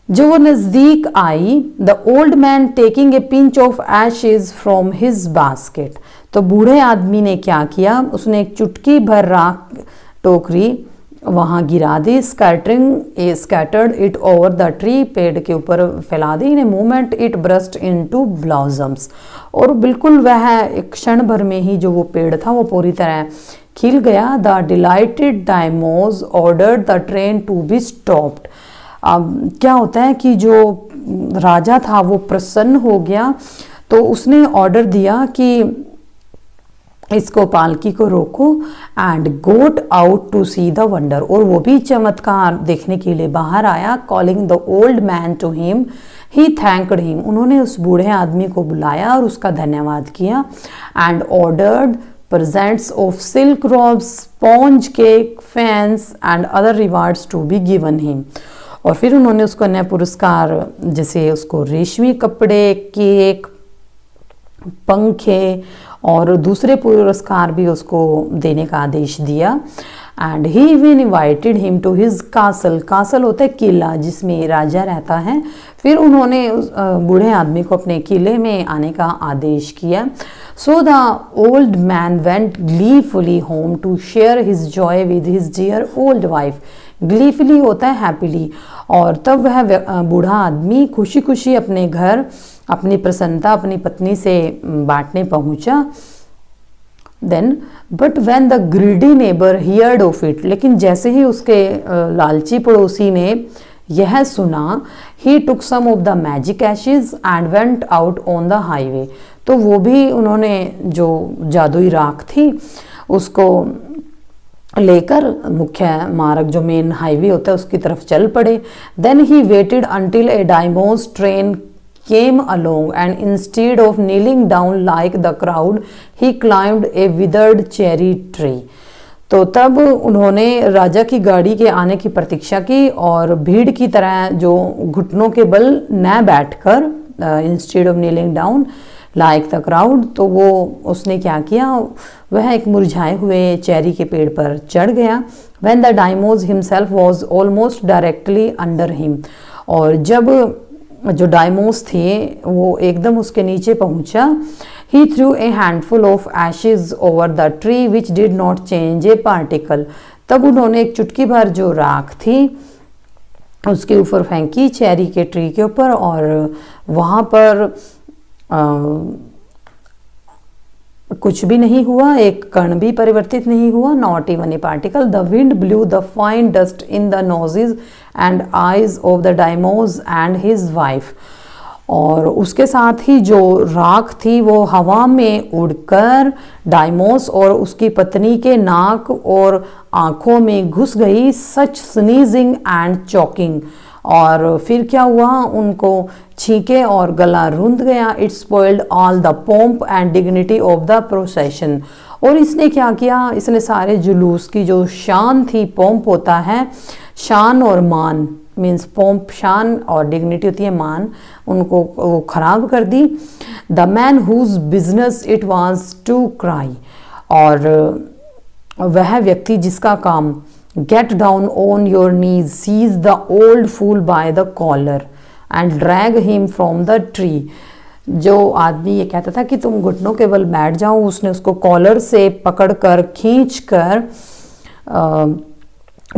जो वो नजदीक आई, the old man taking a pinch of ashes from his basket, तो बूढ़े आदमी ने क्या किया, उसने एक चुटकी भर राख टोकरी वहाँ गिरा दी। Scattered it over the tree, पेड़ के ऊपर फैला दी। In a moment it burst into blossoms, और बिल्कुल वह एक क्षण भर में ही जो वो पेड़ था वो पूरी तरह खिल गया। The delighted daimyos ordered the train to be stopped. अब क्या होता है कि जो राजा था वो प्रसन्न हो गया, तो उसने ऑर्डर दिया कि इसको पालकी को रोको। And got out to see the wonder, और वो भी चमत्कार देखने के लिए बाहर आया। Calling the old man to him he thanked him, उन्होंने उस बूढ़े आदमी को बुलाया और उसका धन्यवाद किया। And ordered presents of silk robes, sponge cake, fans and other rewards to be given him। और फिर उन्होंने उसको अन्य पुरस्कार, जैसे उसको रेशमी कपड़े, केक, पंखे और दूसरे पुरस्कार भी उसको देने का आदेश दिया। And he even invited him to his castle, castle होता है किला जिसमें राजा रहता है। फिर उन्होंने उस बूढ़े आदमी को अपने किले में आने का आदेश किया। So the old man went gleefully home to share his joy with his dear old wife. Gleefully होता है हैप्पीली, और तब वह बूढ़ा आदमी खुशी खुशी अपने घर अपनी प्रसन्नता अपनी पत्नी से बांटने पहुंचा। Then but when the greedy neighbour heard of it, लेकिन जैसे ही उसके लालची पड़ोसी ने यह सुना, he took some of the magic ashes and went out on the highway, तो वो भी उन्होंने जो जादुई राख थी उसको लेकर मुख्य मार्ग जो मेन हाईवे होता है उसकी तरफ चल पड़े। Then he waited until a daimyos train came along and instead of kneeling down like the crowd he climbed a withered cherry tree। तो तब उन्होंने राजा की गाड़ी के आने की प्रतीक्षा की और भीड़ की तरह जो घुटनों के बल न बैठकर instead of kneeling down like the crowd, तो वो उसने क्या किया, वह एक मुरझाए हुए चेरी के पेड़ पर चढ़ गया। When the daimyos himself was almost directly under him, और जब जो डायमोस थे वो एकदम उसके नीचे पहुंचा। He threw a handful of ashes over the tree which did not change a particle, तब उन्होंने एक चुटकी भर जो राख थी उसके ऊपर फेंकी चेरी के ट्री के ऊपर, और वहाँ पर कुछ भी नहीं हुआ, एक कण भी परिवर्तित नहीं हुआ, not even a particle. The wind blew the fine dust in the noses and eyes of the daimyos and his wife, और उसके साथ ही जो राख थी वो हवा में उड़कर डायमोस और उसकी पत्नी के नाक और आंखों में घुस गई। सच स्नीजिंग एंड चॉकिंग, और फिर क्या हुआ, उनको छींके और गला रुंध गया। It spoiled all the pomp and dignity of the procession, और इसने क्या किया, इसने सारे जुलूस की जो शान थी, पोम्प होता है शान और मान, मीन्स पोम्प शान और डिग्निटी होती है मान, उनको वो खराब कर दी। The man whose business it was to cry, और वह व्यक्ति जिसका काम get down on your knees seize the old fool by the collar and drag him from the tree, जो आदमी ये कहता था कि तुम घुटनों के बल बैठ जाओ, उसने उसको कॉलर से पकड़कर खींचकर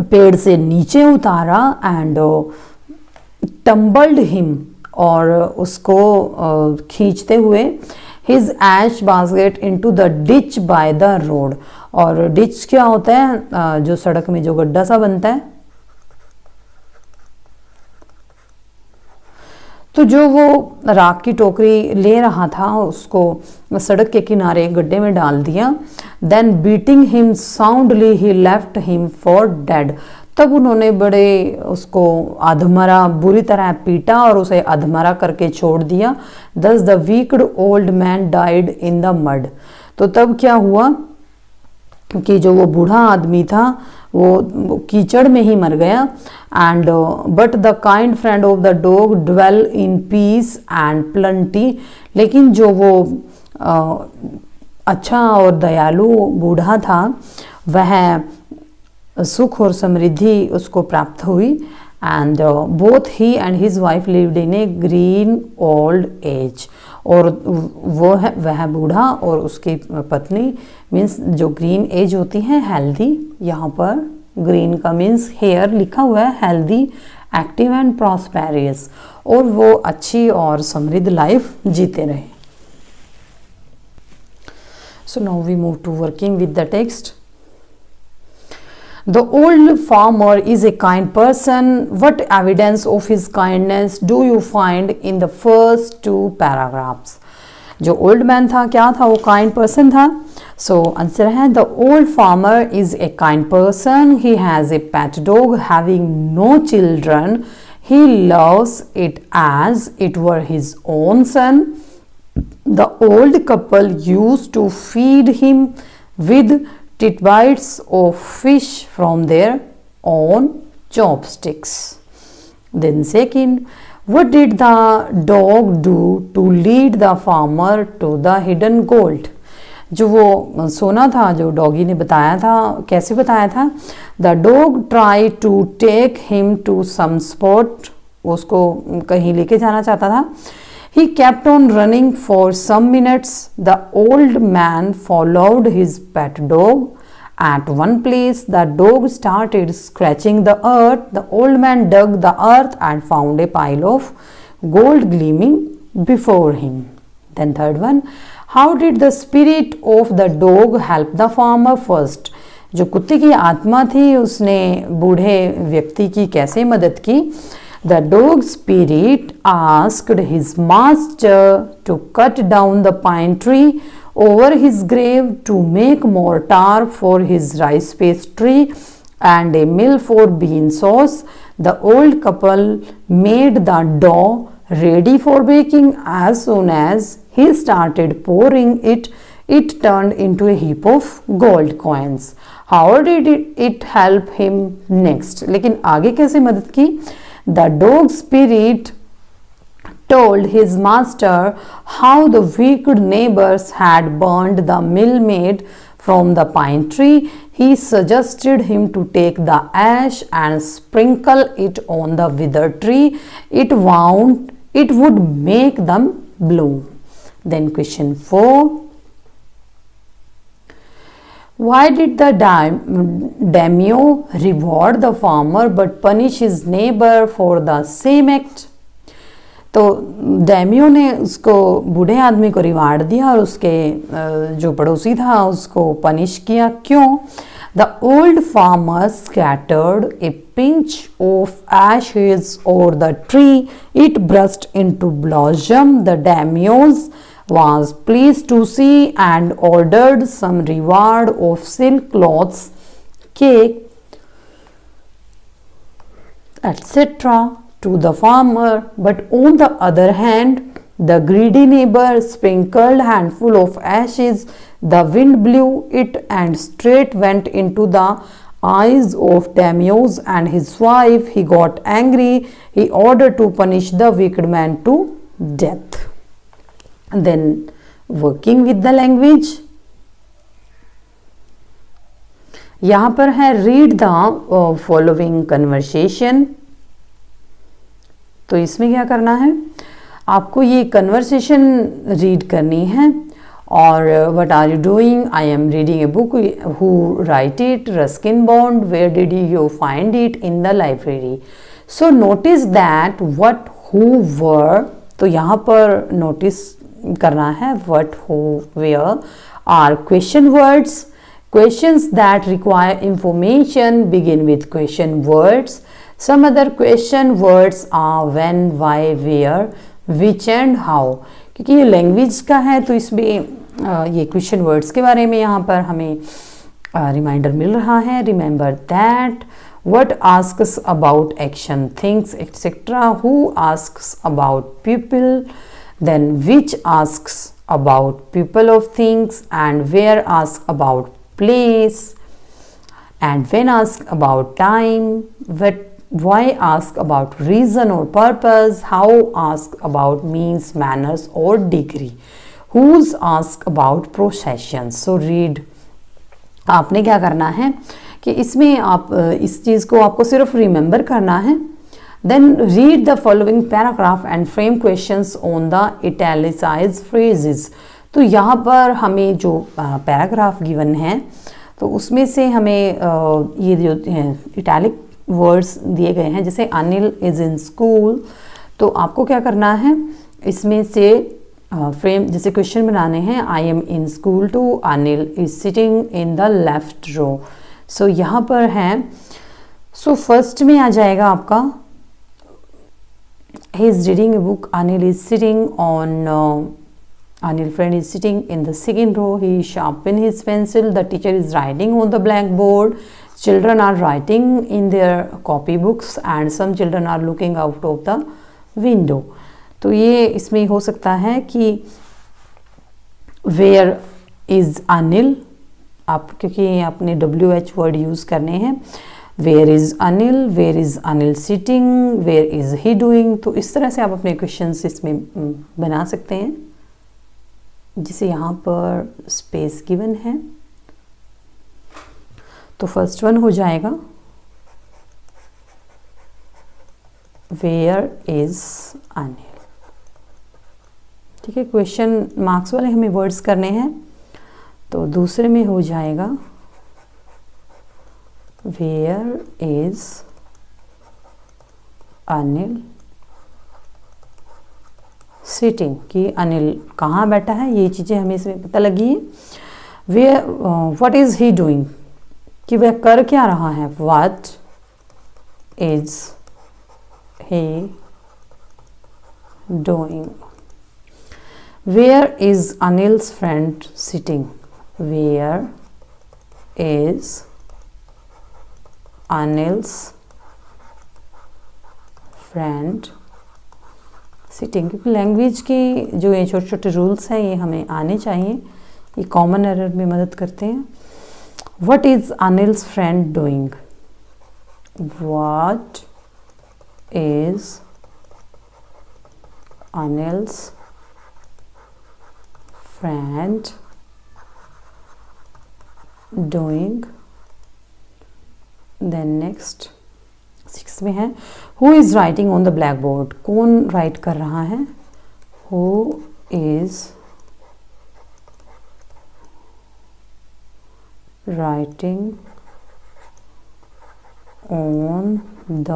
पेड़ से नीचे उतारा एंड टम्बल्ड हिम, और उसको खींचते हुए his ash basket into the ditch by the road, और डिच क्या होता है, जो सड़क में जो गड्ढा सा बनता है, तो जो वो राख की टोकरी ले रहा था उसको सड़क के किनारे एक गड्ढे में डाल दिया। Then beating him soundly he left him for dead, तब उन्होंने बड़े उसको अधमरा बुरी तरह पीटा और उसे अधमरा करके छोड़ दिया। Thus the wicked old man died in the mud, तो तब क्या हुआ कि जो वो बूढ़ा आदमी था वो कीचड़ में ही मर गया। And but the kind friend of the dog dwell in peace and plenty, लेकिन जो वो अच्छा और दयालु बूढ़ा था वह सुख और समृद्धि उसको प्राप्त हुई। And both he and his wife lived in A green old age, और वो है वह बूढ़ा और उसकी पत्नी, मीन्स जो ग्रीन एज होती है हेल्दी, यहाँ पर ग्रीन का मीन्स हेयर लिखा हुआ है, हेल्दी एक्टिव एंड प्रॉस्पेरियस, और वो अच्छी और समृद्ध लाइफ जीते रहे। So now we move to working with the text. The old farmer is a kind person. What evidence of his kindness do you find in the first two paragraphs? जो old man था क्या था, वो kind person था। So answer है the old farmer is a kind person. He has a pet dog having no children. He loves it as it were his own son. The old couple used to feed him with tidbits of fish from their own chopsticks. Then second, what did the dog do to lead the farmer to the hidden gold? जो वो सोना था जो doggy ने बताया था, कैसे बताया था? The dog tried to take him to some spot, उसको कहीं लेके जाना चाहता था। He kept on running for some minutes. The old man followed his pet dog. At one place, the dog started scratching the earth. The old man dug the earth and found a pile of gold gleaming before him. Then third one, how did the spirit of the dog help the farmer first? जो कुत्ते की आत्मा थी उसने बूढ़े व्यक्ति की कैसे मदद की? The dog spirit asked his master to cut down the pine tree over his grave to make mortar for his rice pastry and a mill for bean sauce. The old couple made the dough ready for baking. As soon as he started pouring it, it turned into a heap of gold coins. How did it help him next? लेकिन आगे कैसे मदद की? The dog spirit told his master how the wicked neighbors had burned the milkmaid from the pine tree. He suggested him to take the ash and sprinkle it on the withered tree. It would make them bloom. Then question 4. Why did the daimyo reward the farmer but punish his neighbor for the same act? तो डैमियो ने उसको बूढ़े आदमी को reward दिया और उसके जो पड़ोसी था उसको पनिश किया. क्यों? The old farmer scattered a pinch of ashes over the tree. It burst into blossom. The daimyo was pleased to see and ordered some reward of silk cloths, cake, etc. to the farmer. But on the other hand, the greedy neighbor sprinkled a handful of ashes. The wind blew it and straight went into the eyes of daimyo and his wife. He got angry. He ordered to punish the wicked man to death. And then working with the language, यहाँ पर है read the following conversation. तो इसमें क्या करना है? आपको ये conversation read करनी है. और what are you doing? I am reading a book. Who write it? Ruskin Bond. Where did you find it? In the library. So notice that what, who, were. तो यहाँ पर notice करना है what, who, where are question words. Questions that require information begin with question words. Some other question words are when, why, where, which and how. क्योंकि ये language का है तो इसमें ये क्वेश्चन वर्ड्स के बारे में यहाँ पर हमें रिमाइंडर मिल रहा है. Remember that, what asks about action, things, etc. Who asks about people. Then which asks about people of things, and where asks about place, and when asks about time, why asks about reason or purpose, how asks about means, manners or degree, whose asks about processions. So read. आपने क्या करना है कि इसमें आप इस चीज़ को आपको सिर्फ रिमेंबर करना है. Then read the following paragraph and frame questions on the italicized phrases. तो यहाँ पर हमें जो पैराग्राफ गिवन है तो उसमें से हमें ये जो इटैलिक वर्ड्स दिए गए हैं, जैसे अनिल इज़ इन स्कूल. तो आपको क्या करना है, इसमें से फ्रेम जैसे क्वेश्चन बनाने हैं. I am in school too, Anil is sitting in the left row. So यहाँ पर है. सो फर्स्ट में आ जाएगा आपका he is reading a book. Anil is sitting on Anil friend is sitting in the second row. He sharpened his pencil. The teacher is writing on the blackboard. Children are writing in their copybooks and some children are looking out of the window. तो ये इसमें हो सकता है कि where is Anil, आप क्योंकि आपने WH वर्ड यूज़ करने हैं. Where is Anil? Where is Anil sitting? Where is he doing? तो इस तरह से आप अपने क्वेश्चंस इसमें बना सकते हैं, जिसे यहाँ पर स्पेस गिवन है. तो फर्स्ट वन हो जाएगा Where is Anil. ठीक है, क्वेश्चन मार्क्स वाले हमें वर्ड्स करने हैं. तो दूसरे में हो जाएगा Where is Anil सिटिंग, कि अनिल कहाँ बैठा है, ये चीज़ें हमें इसमें पता लगी है। Where, what is he doing, कि वह कर क्या रहा है, what is he doing. Where is Anil's friend sitting, where is Anil's friend sitting. क्योंकि लैंग्वेज की जो ये छोटे छोटे रूल्स हैं ये हमें आने चाहिए, ये कॉमन एरर में मदद करते हैं। What is Anil's friend doing, what is Anil's friend doing. Then next 6 में है who is writing on the blackboard, कौन राइट कर रहा है, who is writing on the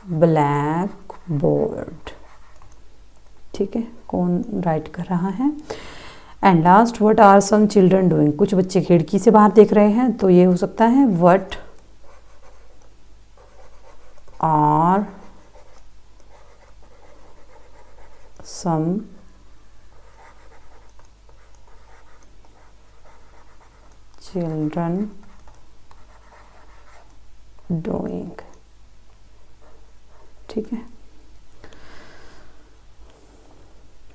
blackboard. ठीक है, कौन राइट कर रहा है। And last, what are some children doing, कुछ बच्चे खिड़की से बाहर देख रहे हैं, तो ये हो सकता है what are some children doing. ठीक है,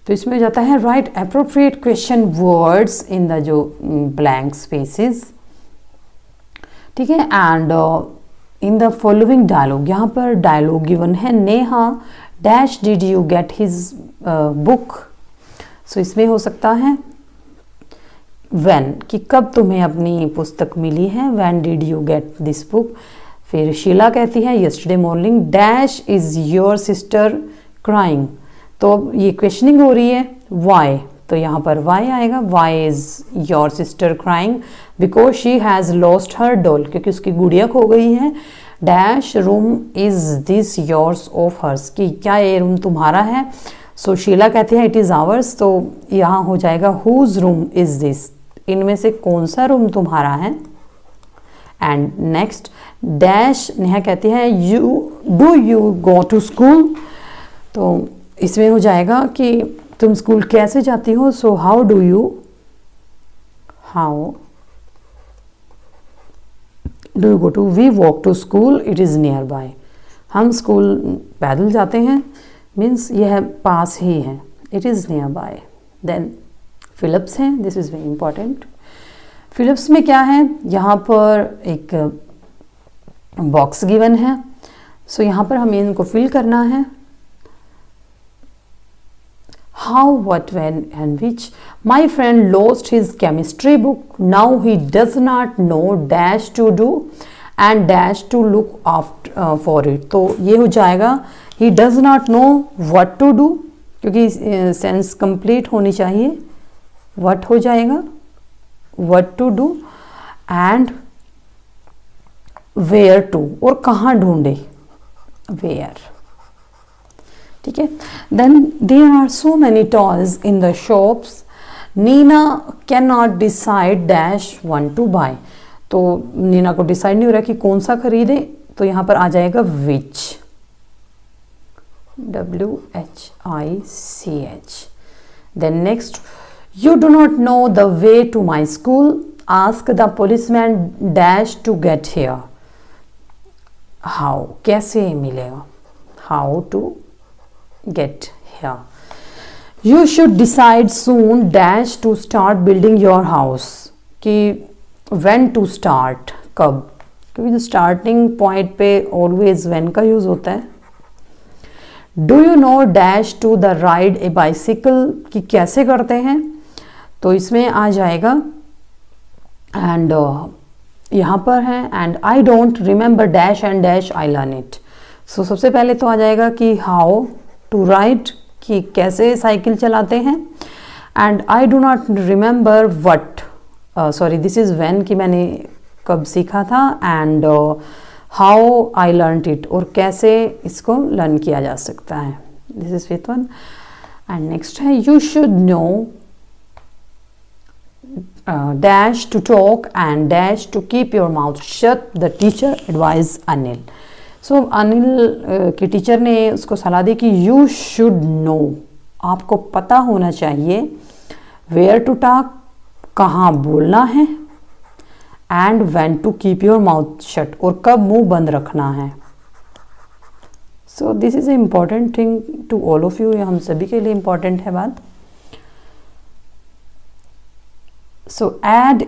तो इसमें हो जाता है write appropriate question words in the जो ब्लैंक स्पेसेस। ठीक है, and in the following dialogue, यहाँ पर डायलॉग गिवन है, Neha dash did you get his book. So इसमें हो सकता है व्हेन, कि कब तुम्हें अपनी पुस्तक मिली है, when did you get this book. फिर शीला कहती है yesterday morning dash is your sister crying, तो ये क्वेश्चनिंग हो रही है वाई, तो यहाँ पर वाई आएगा, why is your sister crying, because she has lost her doll, क्योंकि उसकी गुड़िया खो गई है। Dash room is this yours of hers, कि क्या ये रूम तुम्हारा है। सो शीला कहती है इट इज़ आवर्स, तो यहाँ हो जाएगा हुज रूम इज दिस, इनमें से कौन सा रूम तुम्हारा है। एंड नेक्स्ट डैश, नेहा कहती है you do you go to school, तो इसमें हो जाएगा कि तुम स्कूल कैसे जाती हो। So how do you go to, we walk to school, it is near by, हम स्कूल पैदल जाते हैं, मीन्स यह पास ही है, it is near by. Then Phillips हैं, this is very important. Phillips में क्या है, यहाँ पर एक बॉक्स गिवन है, सो यहाँ पर हमें इनको फिल करना है। How, what, when and which. My friend lost his chemistry book. Now he does not know dash to do and dash to look after for it. तो ये हो जाएगा he does not know what to do, क्योंकि sense complete होनी चाहिए, what हो जाएगा what to do and where to, और कहाँ ढूंढे where। ठीक है, then there are so many toys in the shops, Neena can not decide dash one to buy, तो नीना को डिसाइड नहीं हो रहा कि कौन सा खरीदे, तो यहाँ पर आ जाएगा which, WHICH। Then next, you do not know the way to my school, ask the policeman dash to get here, how, कैसे मिलेगा, how to get here। You should decide soon dash to start building your house, कि when to start, कब, क्योंकि जो starting point पे always when का use होता है। Do you know dash to the ride a bicycle, कि कैसे करते हैं, तो इसमें आ जाएगा and यहाँ पर है and I don't remember dash and dash I learn it। so सबसे पहले तो आ जाएगा कि how टू राइड, कि कैसे साइकिल चलाते हैं, and I do not remember what, sorry this is when, कि मैंने कब सीखा था, and how I learned it, और कैसे इसको लर्न किया जा सकता है। This is fifth one. And next है you should know dash to talk and dash to keep your mouth shut, the teacher advise Anil. So Anil की टीचर ने उसको सलाह दी कि यू शुड नो, आपको पता होना चाहिए, वेयर टू टॉक, कहाँ बोलना है, and when to keep your mouth shut, और कब मुंह बंद रखना है। So this is a important thing to all of you, ये हम सभी के लिए इम्पॉर्टेंट है बात। So add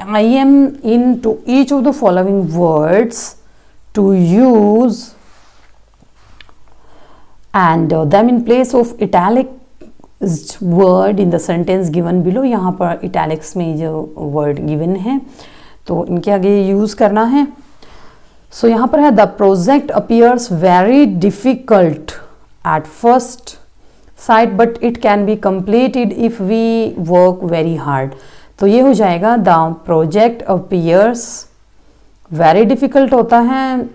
I am in to each of the following words to use and them in place of italic word in the sentence given below। यहाँ पर italics में जो word given है तो इनके आगे यूज़ करना है। सो यहाँ पर है the project appears very difficult at first sight but it can be completed if we work very hard। तो ये हो जाएगा the project appears very difficult होता है।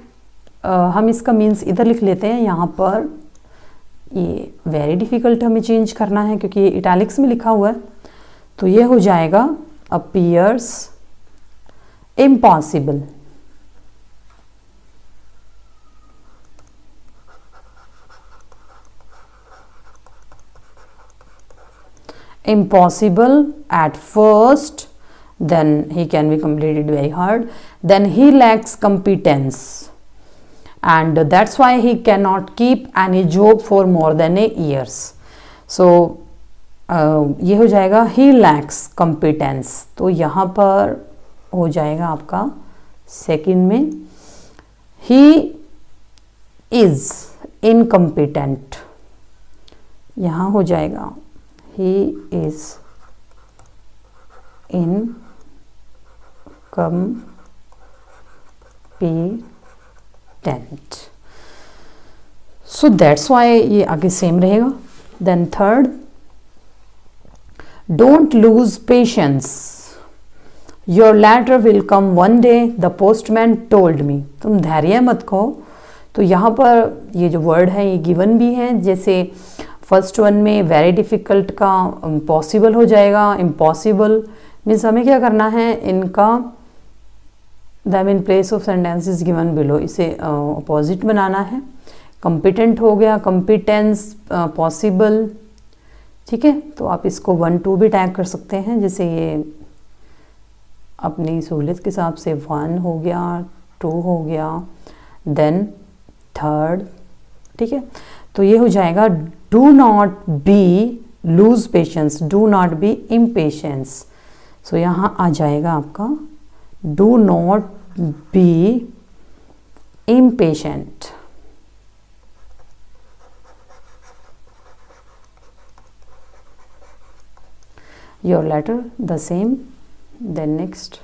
हम इसका मीन्स इधर लिख लेते हैं, यहाँ पर ये वेरी डिफ़िकल्ट हमें चेंज करना है क्योंकि ये इटैलिक्स में लिखा हुआ है। तो ये हो जाएगा appears impossible. Impossible at first, then he can be completed very hard, then he lacks competence and that's why he cannot keep any job for more than a years। so ये हो जाएगा he lacks competence। तो यहाँ पर हो जाएगा आपका second में he is incompetent, यहाँ हो जाएगा he is incompetent। so that's why ये आगे सेम रहेगा। then third, don't lose patience, your letter will come one day, the postman told me। तुम धैर्य मत खो। तो यहाँ पर ये जो वर्ड है ये गिवन भी है, जैसे फर्स्ट वन में वेरी डिफ़िकल्ट का पॉसिबल हो जाएगा, इम्पॉसिबल मीन्स हमें क्या करना है, इनका them in place of sentences given below, इसे अपोजिट बनाना है। कॉम्पिटेंट हो गया, कॉम्पिटेंस, पॉसिबल, ठीक है। तो आप इसको 1 2 भी टैग कर सकते हैं, जैसे ये अपनी सहूलियत के हिसाब से 1 हो गया, 2 हो गया, देन थर्ड, ठीक है। तो ये हो जाएगा do not be lose patience, do not be impatience. So यहाँ आ जाएगा आपका do not be impatient. Your letter the same. Then next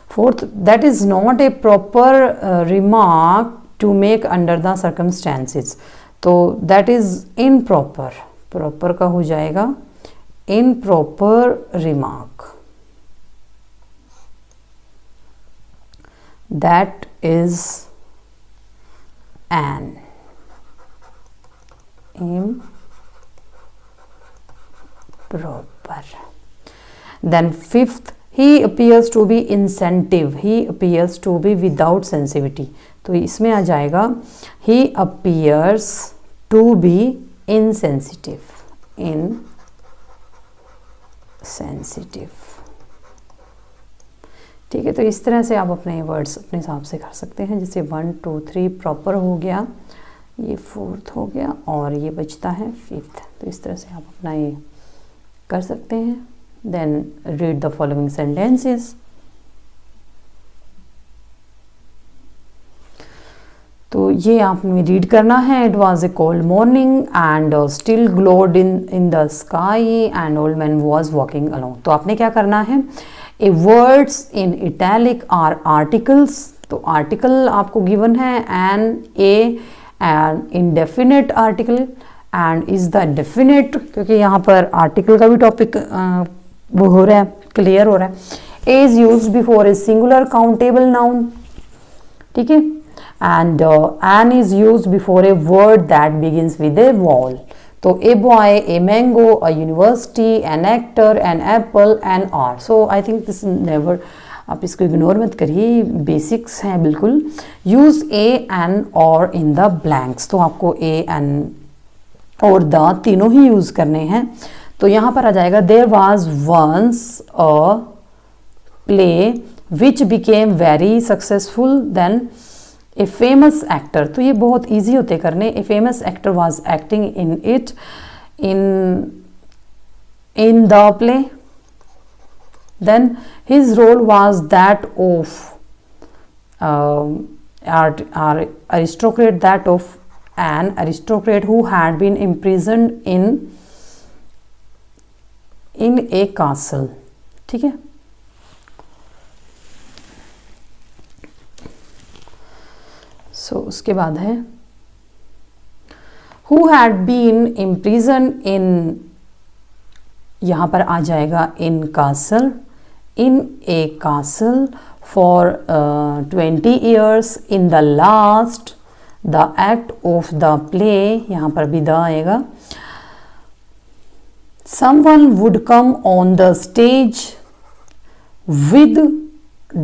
fourth, that is not a proper remark to make under the circumstances. तो that is improper, proper का हो जाएगा improper remark, that is an improper। then fifth, he appears to be insensitive, he appears to be without sensitivity। तो इसमें आ जाएगा he appears to be insensitive, sensitive, ठीक है। तो इस तरह से आप अपने वर्ड्स अपने हिसाब से कर सकते हैं, जैसे 1 2 3 प्रॉपर हो गया, ये 4th हो गया और ये बचता है 5th। तो इस तरह से आप अपना ये कर सकते हैं। Then read the following sentences. तो ये आपने रीड करना है। It was a cold morning and still glowed in the sky and old man was walking along. तो आपने क्या करना है, a words in italic are articles. तो आर्टिकल आपको गिवन है an indefinite article and is the definite, क्योंकि यहाँ पर आर्टिकल का भी टॉपिक वो हो रहा है, क्लियर हो रहा है। Is used before a singular countable noun, ठीक है। And an is used before a word that begins with a vowel. तो a boy, a mango, a university, an actor, an apple, an hour. So I think this never, आप इसको ignore मत करिए, basics हैं बिल्कुल। Use A N और in the blanks. तो आपको ए एन और द तीनों ही यूज करने हैं। तो यहां पर आ जाएगा there was once a play which became very successful then a famous actor. तो ये बहुत ईजी होते करने। A famous actor was acting in it in the play, then his role was that of aristocrat, that of an aristocrat who had been imprisoned in a castle। ठीक है। उसके बाद है who had been imprisoned in, यहां पर आ जाएगा in castle, in a castle for 20 years in the last the act of the play, यहां पर भी द आएगा। someone would come on the stage with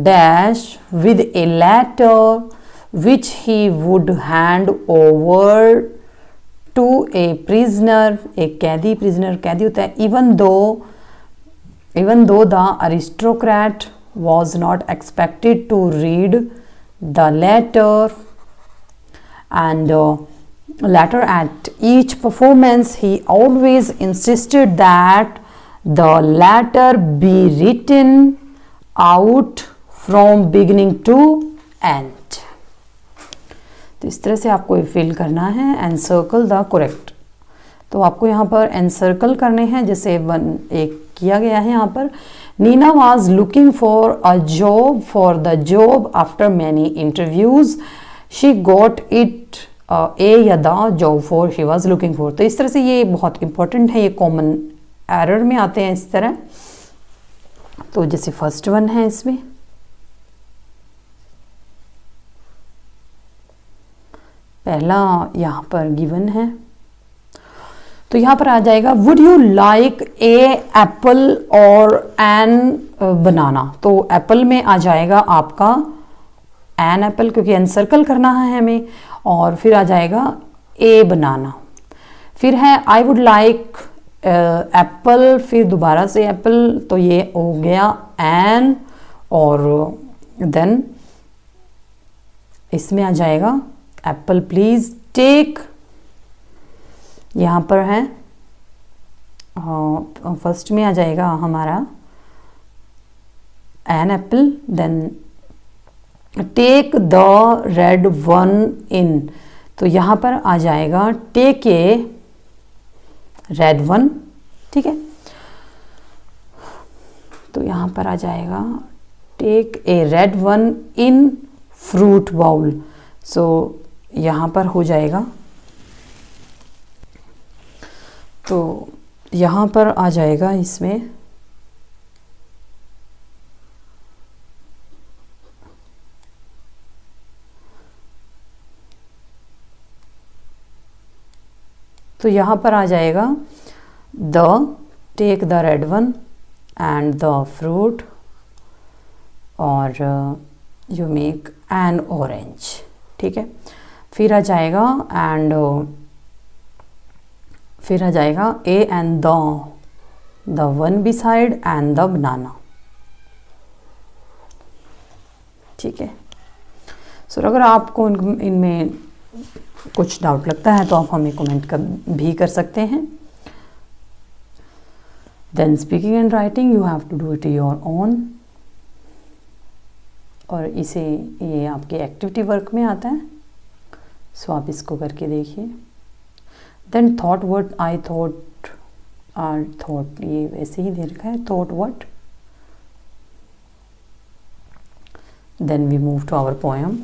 dash with a letter which he would hand over to a prisoner, एक कैदी, prisoner कैदी होता है। even though the aristocrat was not expected to read the letter, and later at each performance he always insisted that the letter be written out from beginning to end। तो इस तरह से आपको फिल करना है एनसर्कल द करेक्ट। तो आपको यहाँ पर एनसर्कल करने हैं, जैसे एक किया गया है यहाँ पर। Neena was looking for a job, for the job after many interviews she got it, a या the job for she was looking for. तो इस तरह से ये बहुत इंपॉर्टेंट है, ये कॉमन एरर में आते हैं इस तरह। तो जैसे फर्स्ट वन है, इसमें पहला यहाँ पर गिवन है, तो यहाँ पर आ जाएगा would you like a Apple और एन बनाना। तो एप्पल में आ जाएगा आपका एन एप्पल, क्योंकि एनसर्कल करना है हमें, और फिर आ जाएगा ए बनाना। फिर है आई वुड लाइक एप्पल, फिर दोबारा से एप्पल, तो ये हो गया एन, और देन इसमें आ जाएगा एप्पल प्लीज टेक। यहाँ पर है फर्स्ट में आ जाएगा हमारा an apple, then take the red one in. तो यहाँ पर आ जाएगा टेक ए रेड वन। ठीक है। तो यहाँ पर आ जाएगा take a red one in fruit bowl. So यहाँ पर हो जाएगा, तो यहाँ पर आ जाएगा इसमें तो यहाँ पर आ जाएगा the take the red one and the fruit, और यू मेक एन ऑरेंज। ठीक है। फिर आ जाएगा एंड फिर आ जाएगा a and the one beside and the banana. ठीक है। सो अगर आपको इनमें कुछ डाउट लगता है तो आप हमें कमेंट भी कर सकते हैं। Then speaking and writing you have to do it your own, और ये आपके एक्टिविटी वर्क में आता है। सो आप इसको करके देखिए। Then thought what I thought, or thought, ये वैसे ही दे रखा है, thought what. Then we move to our poem.